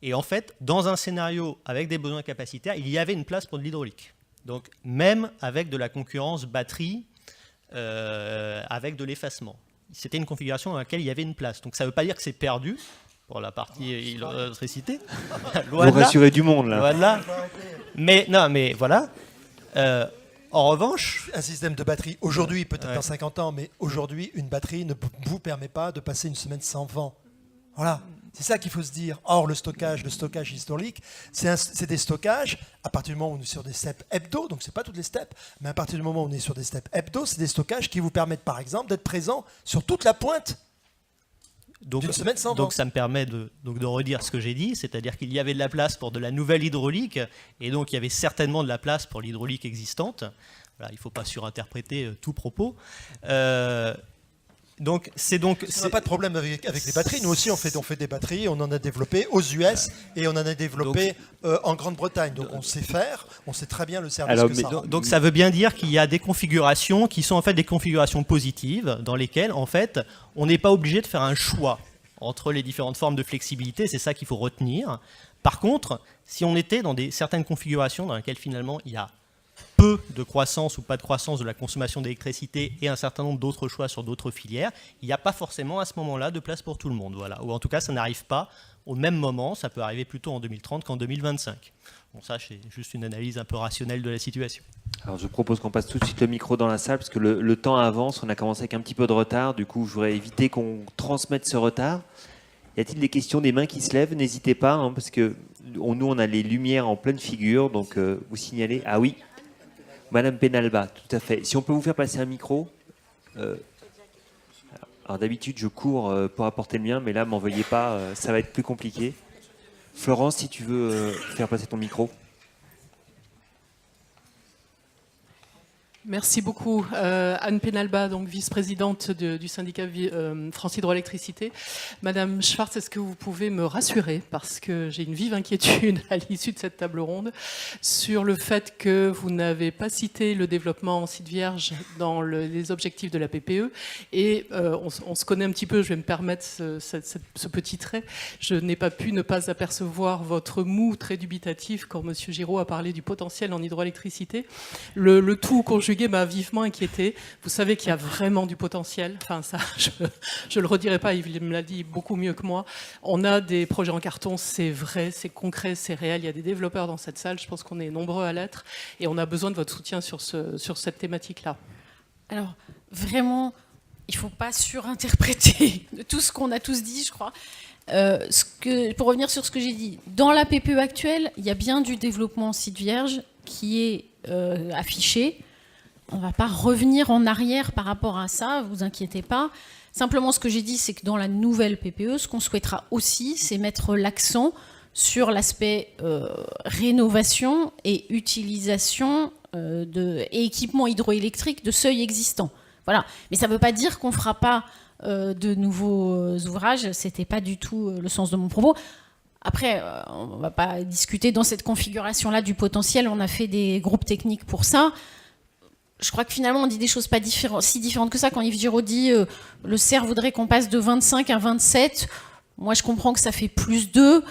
G: Et en fait, dans un scénario avec des besoins capacitaires, il y avait une place pour de l'hydraulique. Donc même avec de la concurrence batterie, avec de l'effacement. C'était une configuration dans laquelle il y avait une place. Donc ça ne veut pas dire que c'est perdu pour la partie électricité.
D: Vous rassurez du monde là.
G: Voilà. Mais non, mais voilà. En revanche,
F: un système de batterie, aujourd'hui, peut-être dans 50 ans, mais aujourd'hui, une batterie ne vous permet pas de passer une semaine sans vent. Voilà, c'est ça qu'il faut se dire. Or, le stockage historique, c'est des stockages, à partir du moment où on est sur des steps hebdo, donc c'est pas toutes les steps, mais à partir du moment où on est sur des steps hebdo, c'est des stockages qui vous permettent, par exemple, d'être présent sur toute la pointe.
G: Donc ça me permet de redire ce que j'ai dit, c'est-à-dire qu'il y avait de la place pour de la nouvelle hydraulique, et donc il y avait certainement de la place pour l'hydraulique existante. Voilà, il ne faut pas surinterpréter tout propos. Donc, on
F: n'a pas de problème avec les batteries. Nous aussi, on fait des batteries. On en a développé aux US et on en a développé en Grande-Bretagne. Donc, on sait faire. On sait très bien le service que ça rend.
G: Donc, ça veut bien dire qu'il y a des configurations qui sont en fait des configurations positives dans lesquelles, en fait, on n'est pas obligé de faire un choix entre les différentes formes de flexibilité. C'est ça qu'il faut retenir. Par contre, si on était dans certaines configurations dans lesquelles, finalement, il y a peu de croissance ou pas de croissance de la consommation d'électricité et un certain nombre d'autres choix sur d'autres filières, il n'y a pas forcément à ce moment-là de place pour tout le monde. Voilà. Ou en tout cas, ça n'arrive pas au même moment, ça peut arriver plutôt en 2030 qu'en 2025. Bon, ça, c'est juste une analyse un peu rationnelle de la situation.
D: Alors, je propose qu'on passe tout de suite le micro dans la salle, parce que le temps avance, on a commencé avec un petit peu de retard, du coup, je voudrais éviter qu'on transmette ce retard. Y a-t-il des questions, des mains qui se lèvent? N'hésitez pas, hein, parce que nous, on a les lumières en pleine figure, donc vous signalez. Ah oui, Madame Penalba, tout à fait. Si on peut vous faire passer un micro. Alors d'habitude, je cours pour apporter le mien, mais là, m'en veuillez pas, ça va être plus compliqué. Florence, si tu veux faire passer ton micro.
H: Merci beaucoup. Anne Penalba, donc vice-présidente du syndicat France Hydroélectricité. Madame Schwartz, est-ce que vous pouvez me rassurer, parce que j'ai une vive inquiétude à l'issue de cette table ronde, sur le fait que vous n'avez pas cité le développement en site vierge dans les objectifs de la PPE. Et on se connaît un petit peu, je vais me permettre ce petit trait. Je n'ai pas pu ne pas apercevoir votre moue très dubitatif quand M. Giraud a parlé du potentiel en hydroélectricité. Le tout conjugué m'a vivement inquiété. Vous savez qu'il y a vraiment du potentiel. Enfin, ça, je le redirai pas, il me l'a dit beaucoup mieux que moi. On a des projets en carton, c'est vrai, c'est concret, c'est réel. Il y a des développeurs dans cette salle, je pense qu'on est nombreux à l'être. Et on a besoin de votre soutien sur cette thématique-là.
C: Alors, vraiment, il ne faut pas surinterpréter de tout ce qu'on a tous dit, je crois. Pour revenir sur ce que j'ai dit, dans la PPE actuelle, il y a bien du développement en site vierge qui est affiché. On ne va pas revenir en arrière par rapport à ça, vous inquiétez pas. Simplement, ce que j'ai dit, c'est que dans la nouvelle PPE, ce qu'on souhaitera aussi, c'est mettre l'accent sur l'aspect rénovation et utilisation et équipement hydroélectrique de seuil existant. Voilà. Mais ça ne veut pas dire qu'on ne fera pas de nouveaux ouvrages. Ce n'était pas du tout le sens de mon propos. Après, on ne va pas discuter dans cette configuration-là du potentiel. On a fait des groupes techniques pour ça. Je crois que finalement, on dit des choses pas si différentes que ça. Quand Yves Giraud dit le CER voudrait qu'on passe de 25 à 27, moi je comprends que ça fait plus 2.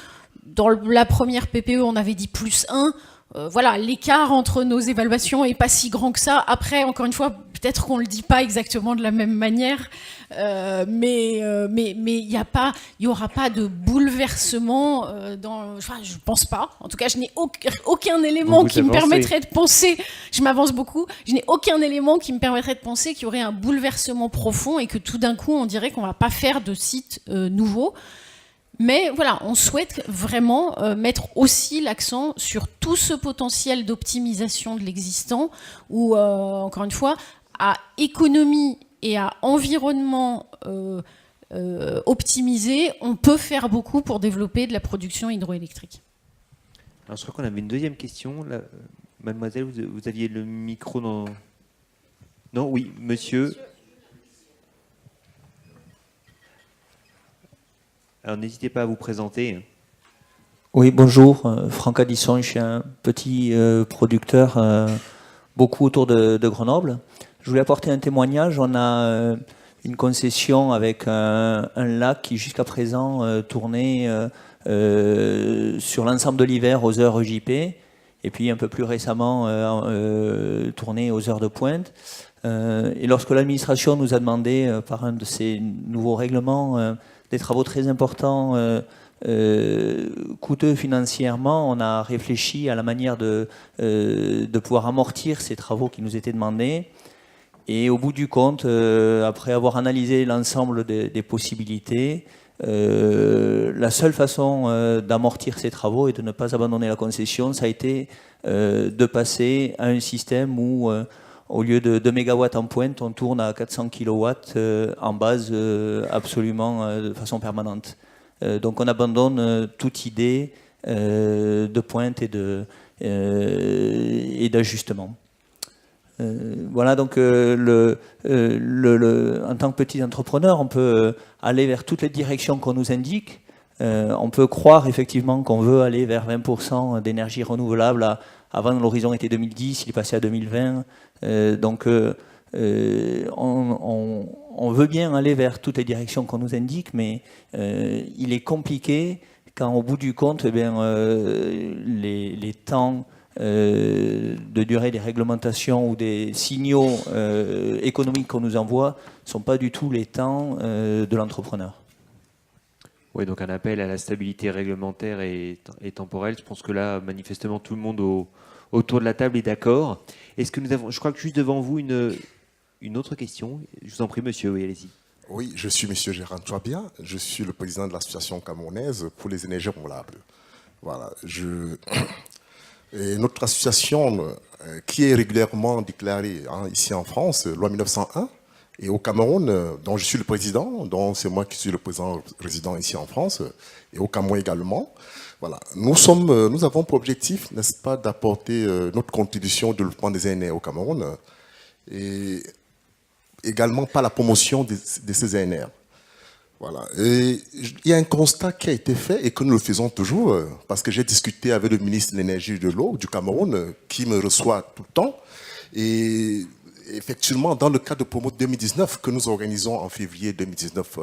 C: Dans la première PPE, on avait dit plus 1. Voilà, l'écart entre nos évaluations est pas si grand que ça. Après, encore une fois, peut-être qu'on le dit pas exactement de la même manière, mais il y aura pas de bouleversement je pense pas. En tout cas, je n'ai aucun élément qui me permettrait de penser. Je m'avance beaucoup. Je n'ai aucun élément qui me permettrait de penser qu'il y aurait un bouleversement profond et que tout d'un coup, on dirait qu'on va pas faire de site nouveau. Mais voilà, on souhaite vraiment mettre aussi l'accent sur tout ce potentiel d'optimisation de l'existant où, encore une fois, à économie et à environnement optimisé, on peut faire beaucoup pour développer de la production hydroélectrique.
D: Alors, je crois qu'on avait une deuxième question. Là, mademoiselle, vous aviez le micro dans... Non, oui, monsieur. Alors n'hésitez pas à vous présenter.
I: Oui, bonjour, Franck Addisson, je suis un petit producteur beaucoup autour de Grenoble. Je voulais apporter un témoignage. On a une concession avec un lac qui jusqu'à présent tournait sur l'ensemble de l'hiver aux heures JP et puis un peu plus récemment tournait aux heures de pointe. Et lorsque l'administration nous a demandé par un de ces nouveaux règlements des travaux très importants, coûteux financièrement, on a réfléchi à la manière de pouvoir amortir ces travaux qui nous étaient demandés. Et au bout du compte, après avoir analysé l'ensemble des possibilités, la seule façon d'amortir ces travaux et de ne pas abandonner la concession, ça a été de passer à un système où au lieu de 2 MW en pointe, on tourne à 400 kW en base absolument de façon permanente. Donc on abandonne toute idée de pointe et d'ajustement. Voilà, donc en tant que petit entrepreneur, on peut aller vers toutes les directions qu'on nous indique. On peut croire effectivement qu'on veut aller vers 20% d'énergie renouvelable. Avant, l'horizon était 2010, il est passé à 2020. Donc on veut bien aller vers toutes les directions qu'on nous indique, mais il est compliqué quand au bout du compte, les temps de durée des réglementations ou des signaux économiques qu'on nous envoie ne sont pas du tout les temps de l'entrepreneur.
D: Oui, donc un appel à la stabilité réglementaire et temporelle. Je pense que là, manifestement, tout le monde autour de la table est d'accord. Est-ce que nous avons, je crois que juste devant vous, une autre question. Je vous en prie, monsieur, oui, allez-y.
J: Oui, je suis monsieur Gérard Touabia. Je suis le président de l'association camerounaise pour les énergies renouvelables. Voilà. Et notre association, qui est régulièrement déclarée ici en France, loi 1901, et au Cameroun, dont je suis le président, dont c'est moi qui suis le président résident ici en France, et au Cameroun également. Voilà. Nous avons pour objectif, n'est-ce pas, d'apporter notre contribution au développement des ENR au Cameroun. et également par la promotion de ces ANR. Voilà. Et il y a un constat qui a été fait et que nous le faisons toujours, parce que j'ai discuté avec le ministre de l'Énergie et de l'Eau du Cameroun, qui me reçoit tout le temps. Et effectivement, dans le cadre de Promo 2019, que nous organisons en février 2019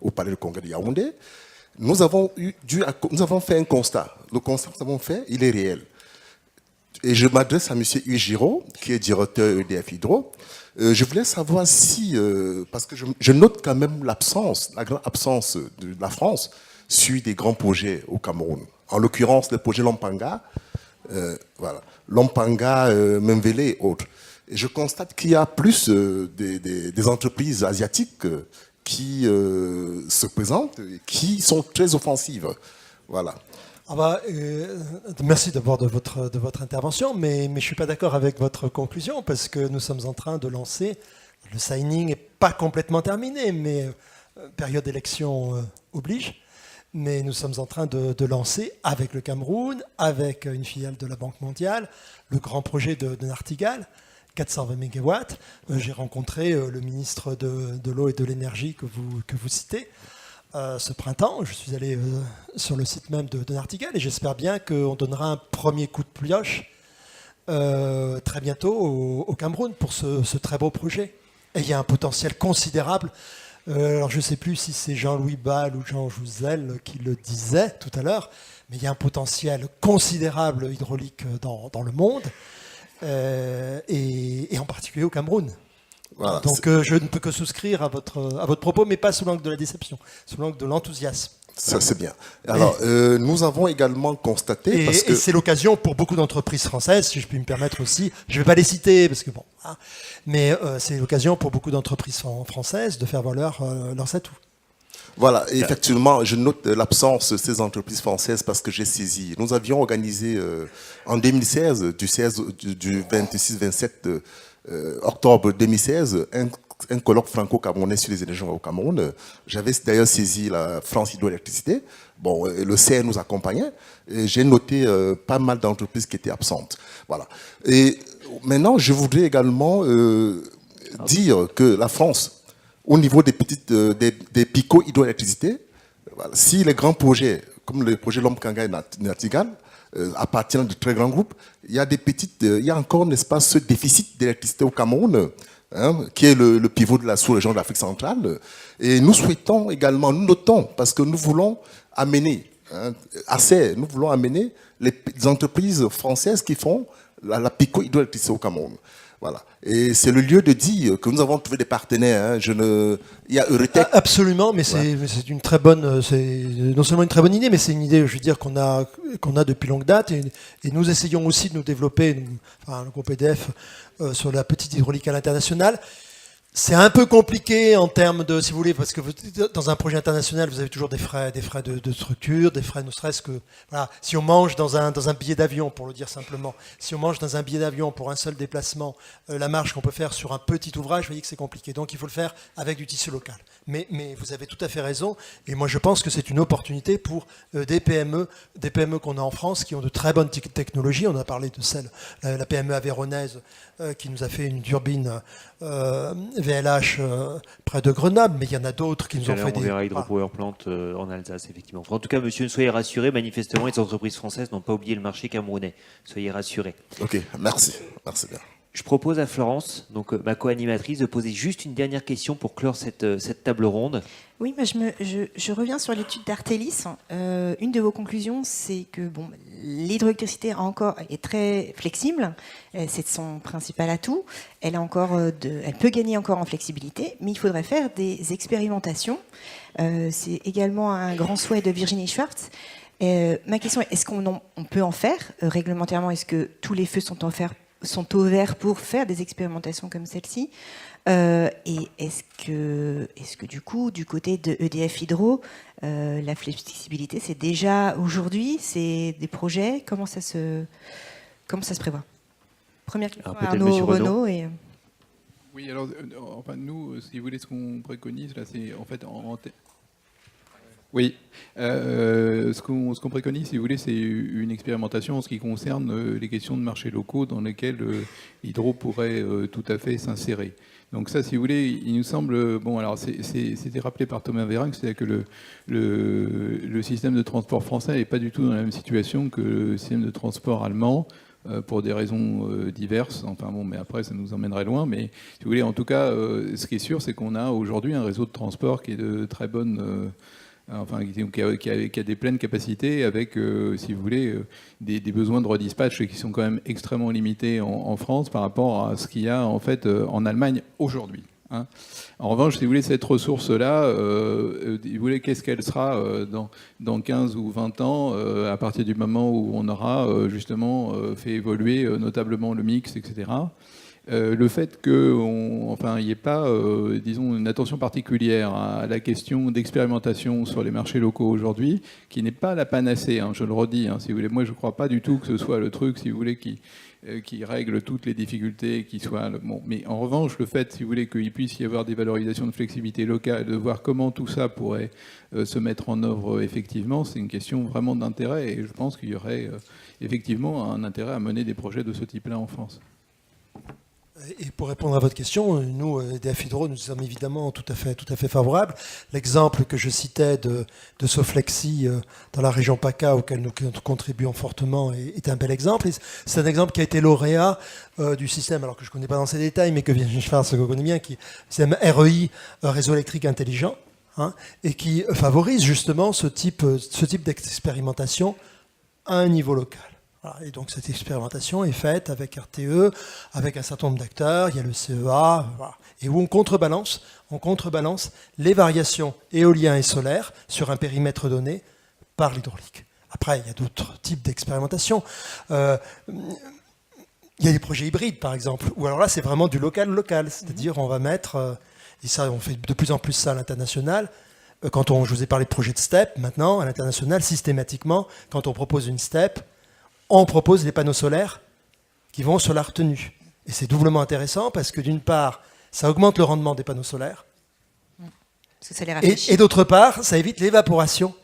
J: au Palais du Congrès de Yaoundé, nous avons fait un constat. Le constat que nous avons fait, il est réel. Et je m'adresse à M. Hugues Giraud, qui est directeur EDF Hydro. Je voulais savoir si, parce que je note quand même la grande absence de la France sur des grands projets au Cameroun. En l'occurrence, le projet Lompanga, Lompanga, Membele et autres. Et je constate qu'il y a plus des entreprises asiatiques qui se présentent et qui sont très offensives. Voilà.
F: Merci d'abord de votre intervention, mais je ne suis pas d'accord avec votre conclusion parce que nous sommes en train de lancer, le signing n'est pas complètement terminé, mais période d'élection oblige, mais nous sommes en train de lancer avec le Cameroun, avec une filiale de la Banque mondiale, le grand projet de Nartigal, 420 MW. J'ai rencontré le ministre de l'Eau et de l'Énergie que vous citez. Ce printemps, je suis allé sur le site même de Nartigal et j'espère bien qu'on donnera un premier coup de pioche très bientôt au Cameroun pour ce très beau projet. Et il y a un potentiel considérable. Alors je ne sais plus si c'est Jean-Louis Ball ou Jean Jouzel qui le disait tout à l'heure, mais il y a un potentiel considérable hydraulique dans le monde et en particulier au Cameroun. Voilà, donc je ne peux que souscrire à votre propos, mais pas sous l'angle de la déception, sous l'angle de l'enthousiasme.
J: Ça, c'est bien. Alors, nous avons également constaté...
F: Et c'est l'occasion pour beaucoup d'entreprises françaises, si je puis me permettre aussi, je ne vais pas les citer, parce que bon, hein, mais c'est l'occasion pour beaucoup d'entreprises françaises de faire valoir leurs atouts.
J: Voilà, et effectivement, je note l'absence de ces entreprises françaises parce que j'ai saisi. Nous avions organisé en 2016, du 26-27 octobre 2016, un colloque franco-camerounais sur les énergies au Cameroun. J'avais d'ailleurs saisi la France Hydroélectricité. Bon, le CR nous accompagnait. Et j'ai noté pas mal d'entreprises qui étaient absentes. Voilà. Et maintenant, je voudrais également dire que la France, au niveau des picots hydroélectricité, voilà, si les grands projets, comme le projet Lompanga et Nartigal, appartiennent de très grands groupes, il y a encore, n'est-ce pas, ce déficit d'électricité au Cameroun, hein, qui est le pivot de la sous-région de l'Afrique centrale. Et nous souhaitons également, nous notons, parce que nous voulons amener, nous voulons amener les entreprises françaises qui font la pico hydroélectricité au Cameroun. Voilà. Et c'est le lieu de dire que nous avons trouvé des partenaires. Il y a Euretech.
F: Absolument, mais c'est une très bonne, c'est non seulement une très bonne idée, mais c'est une idée, je veux dire, qu'on a depuis longue date. Et nous essayons aussi de nous développer, le groupe EDF, sur la petite hydraulique à l'international. C'est un peu compliqué en termes de, si vous voulez, parce que dans un projet international, vous avez toujours des frais de structure, des frais ne serait-ce que... Voilà, si on mange dans un billet d'avion, pour le dire simplement, si on mange dans un billet d'avion pour un seul déplacement, la marge qu'on peut faire sur un petit ouvrage, vous voyez que c'est compliqué. Donc il faut le faire avec du tissu local. Mais vous avez tout à fait raison, et moi je pense que c'est une opportunité pour des PME qu'on a en France, qui ont de très bonnes technologies. On a parlé de la PME avéronaise qui nous a fait une turbine VLH près de Grenoble, mais il y en a d'autres qui nous ont fait
D: des... On verra Hydropower Plant en Alsace, effectivement. En tout cas, monsieur, soyez rassurés, manifestement, les entreprises françaises n'ont pas oublié le marché camerounais. Soyez rassurés.
J: Ok, merci. Merci bien.
D: Je propose à Florence, donc ma co-animatrice, de poser juste une dernière question pour clore cette table ronde.
K: Oui, mais je reviens sur l'étude d'Artelis. Une de vos conclusions, c'est que l'hydroélectricité est très flexible. C'est son principal atout. Elle peut gagner encore en flexibilité, mais il faudrait faire des expérimentations. C'est également un grand souhait de Virginie Schwartz. Ma question est, est-ce qu'on peut en faire réglementairement? Est-ce que tous les feux sont au vert pour faire des expérimentations comme celle-ci? Et est-ce que du coup, du côté de EDF Hydro, la flexibilité, c'est déjà aujourd'hui, c'est des projets, comment ça se prévoit? Première question à Arnaud Renaud.
A: Oui, alors, nous, si vous voulez, ce qu'on préconise, là, c'est en fait Oui. Ce qu'on préconise, si vous voulez, c'est une expérimentation en ce qui concerne les questions de marchés locaux dans lesquels l'hydro pourrait tout à fait s'insérer. Donc ça, si vous voulez, il nous semble... Bon, alors c'était rappelé par Thomas Vérin, c'est-à-dire que le système de transport français n'est pas du tout dans la même situation que le système de transport allemand, pour des raisons diverses. Enfin bon, mais après, ça nous emmènerait loin. Mais si vous voulez, en tout cas, ce qui est sûr, c'est qu'on a aujourd'hui un réseau de transport qui est de très bonne... Enfin, qui a des pleines capacités avec, si vous voulez, des besoins de redispatch qui sont quand même extrêmement limités en France par rapport à ce qu'il y a en fait en Allemagne aujourd'hui. Hein. En revanche, si vous voulez, cette ressource-là, vous voulez, qu'est-ce qu'elle sera dans 15 ou 20 ans, à partir du moment où on aura justement fait évoluer notablement le mix, etc. Le fait qu'il n'y ait pas, disons, une attention particulière à la question d'expérimentation sur les marchés locaux aujourd'hui, qui n'est pas la panacée, hein, je le redis, hein, si vous voulez. Moi, je ne crois pas du tout que ce soit le truc, si vous voulez, qui règle toutes les difficultés, qui soit... Bon. Mais en revanche, le fait, si vous voulez, qu'il puisse y avoir des valorisations de flexibilité locale, de voir comment tout ça pourrait se mettre en œuvre effectivement, c'est une question vraiment d'intérêt. Et je pense qu'il y aurait effectivement un intérêt à mener des projets de ce type-là en France.
F: Et pour répondre à votre question, nous, EDF Hydro, nous sommes évidemment tout à fait favorables. L'exemple que je citais de Soflexi dans la région PACA, auquel nous contribuons fortement, est un bel exemple. C'est un exemple qui a été lauréat du système, alors que je ne connais pas dans ces détails, mais que Virginie Schwartz connaît bien, qui est le système REI, réseau électrique intelligent, hein, et qui favorise justement ce type d'expérimentation à un niveau local. Voilà, et donc cette expérimentation est faite avec RTE, avec un certain nombre d'acteurs, il y a le CEA, voilà, et où on contrebalance les variations éolien et solaire sur un périmètre donné par l'hydraulique. Après, il y a d'autres types d'expérimentation. Il y a des projets hybrides, par exemple, où alors là, c'est vraiment du local, c'est-à-dire on va mettre, et ça, on fait de plus en plus ça à l'international. Je vous ai parlé de projet de STEP, maintenant, à l'international, systématiquement, quand on propose une STEP, on propose les panneaux solaires qui vont sur la retenue. Et c'est doublement intéressant parce que d'une part, ça augmente le rendement des panneaux solaires. Et d'autre part, ça évite l'évaporation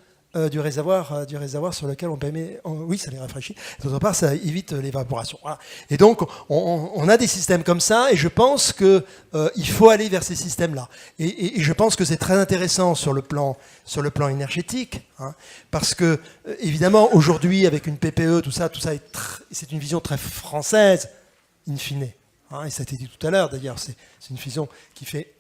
F: du réservoir sur lequel on permet... Oui, ça les rafraîchit. D'autre part, ça évite l'évaporation. Voilà. Et donc, on a des systèmes comme ça, et je pense qu'il faut aller vers ces systèmes-là. Et je pense que c'est très intéressant sur le plan énergétique, hein, parce que, évidemment, aujourd'hui, avec une PPE, tout ça c'est une vision très française, in fine. Hein, et ça a été dit tout à l'heure, d'ailleurs, c'est une vision qui fait...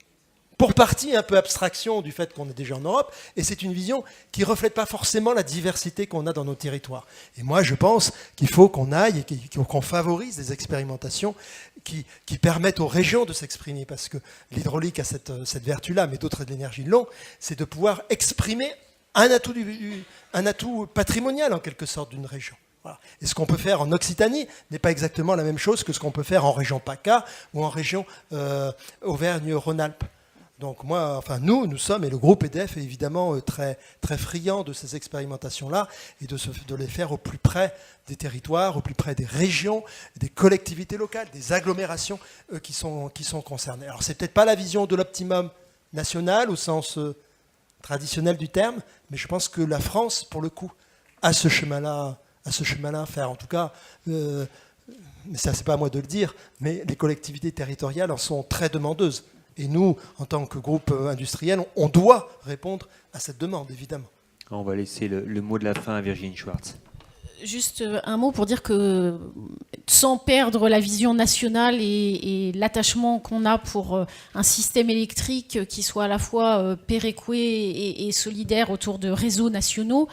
F: pour partie un peu abstraction du fait qu'on est déjà en Europe, et c'est une vision qui ne reflète pas forcément la diversité qu'on a dans nos territoires. Et moi, je pense qu'il faut qu'on aille et qu'on favorise des expérimentations qui permettent aux régions de s'exprimer, parce que l'hydraulique a cette vertu-là, mais d'autres de l'énergie l'ont, c'est de pouvoir exprimer un atout patrimonial, en quelque sorte, d'une région. Voilà. Et ce qu'on peut faire en Occitanie n'est pas exactement la même chose que ce qu'on peut faire en région PACA ou en région Auvergne-Rhône-Alpes. Donc nous sommes, et le groupe EDF est évidemment très, très friand de ces expérimentations-là et de les faire au plus près des territoires, au plus près des régions, des collectivités locales, des agglomérations qui sont concernées. Alors c'est peut-être pas la vision de l'optimum national au sens traditionnel du terme, mais je pense que la France, pour le coup, a ce chemin-là à faire. En tout cas, mais ça c'est pas à moi de le dire, mais les collectivités territoriales en sont très demandeuses. Et nous, en tant que groupe industriel, on doit répondre à cette demande, évidemment.
D: On va laisser le mot de la fin à Virginie Schwartz.
C: Juste un mot pour dire que sans perdre la vision nationale et l'attachement qu'on a pour un système électrique qui soit à la fois péréqué et solidaire autour de réseaux nationaux,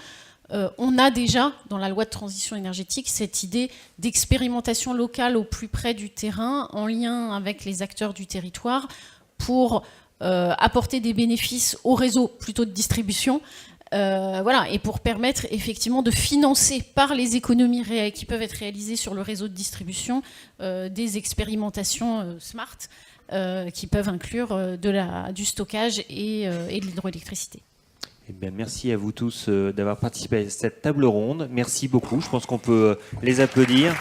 C: on a déjà, dans la loi de transition énergétique, cette idée d'expérimentation locale au plus près du terrain, en lien avec les acteurs du territoire, pour apporter des bénéfices au réseau plutôt de distribution, voilà, et pour permettre effectivement de financer par les économies qui peuvent être réalisées sur le réseau de distribution des expérimentations smart qui peuvent inclure du stockage et de l'hydroélectricité.
D: Eh bien, merci à vous tous d'avoir participé à cette table ronde. Merci beaucoup. Je pense qu'on peut les applaudir.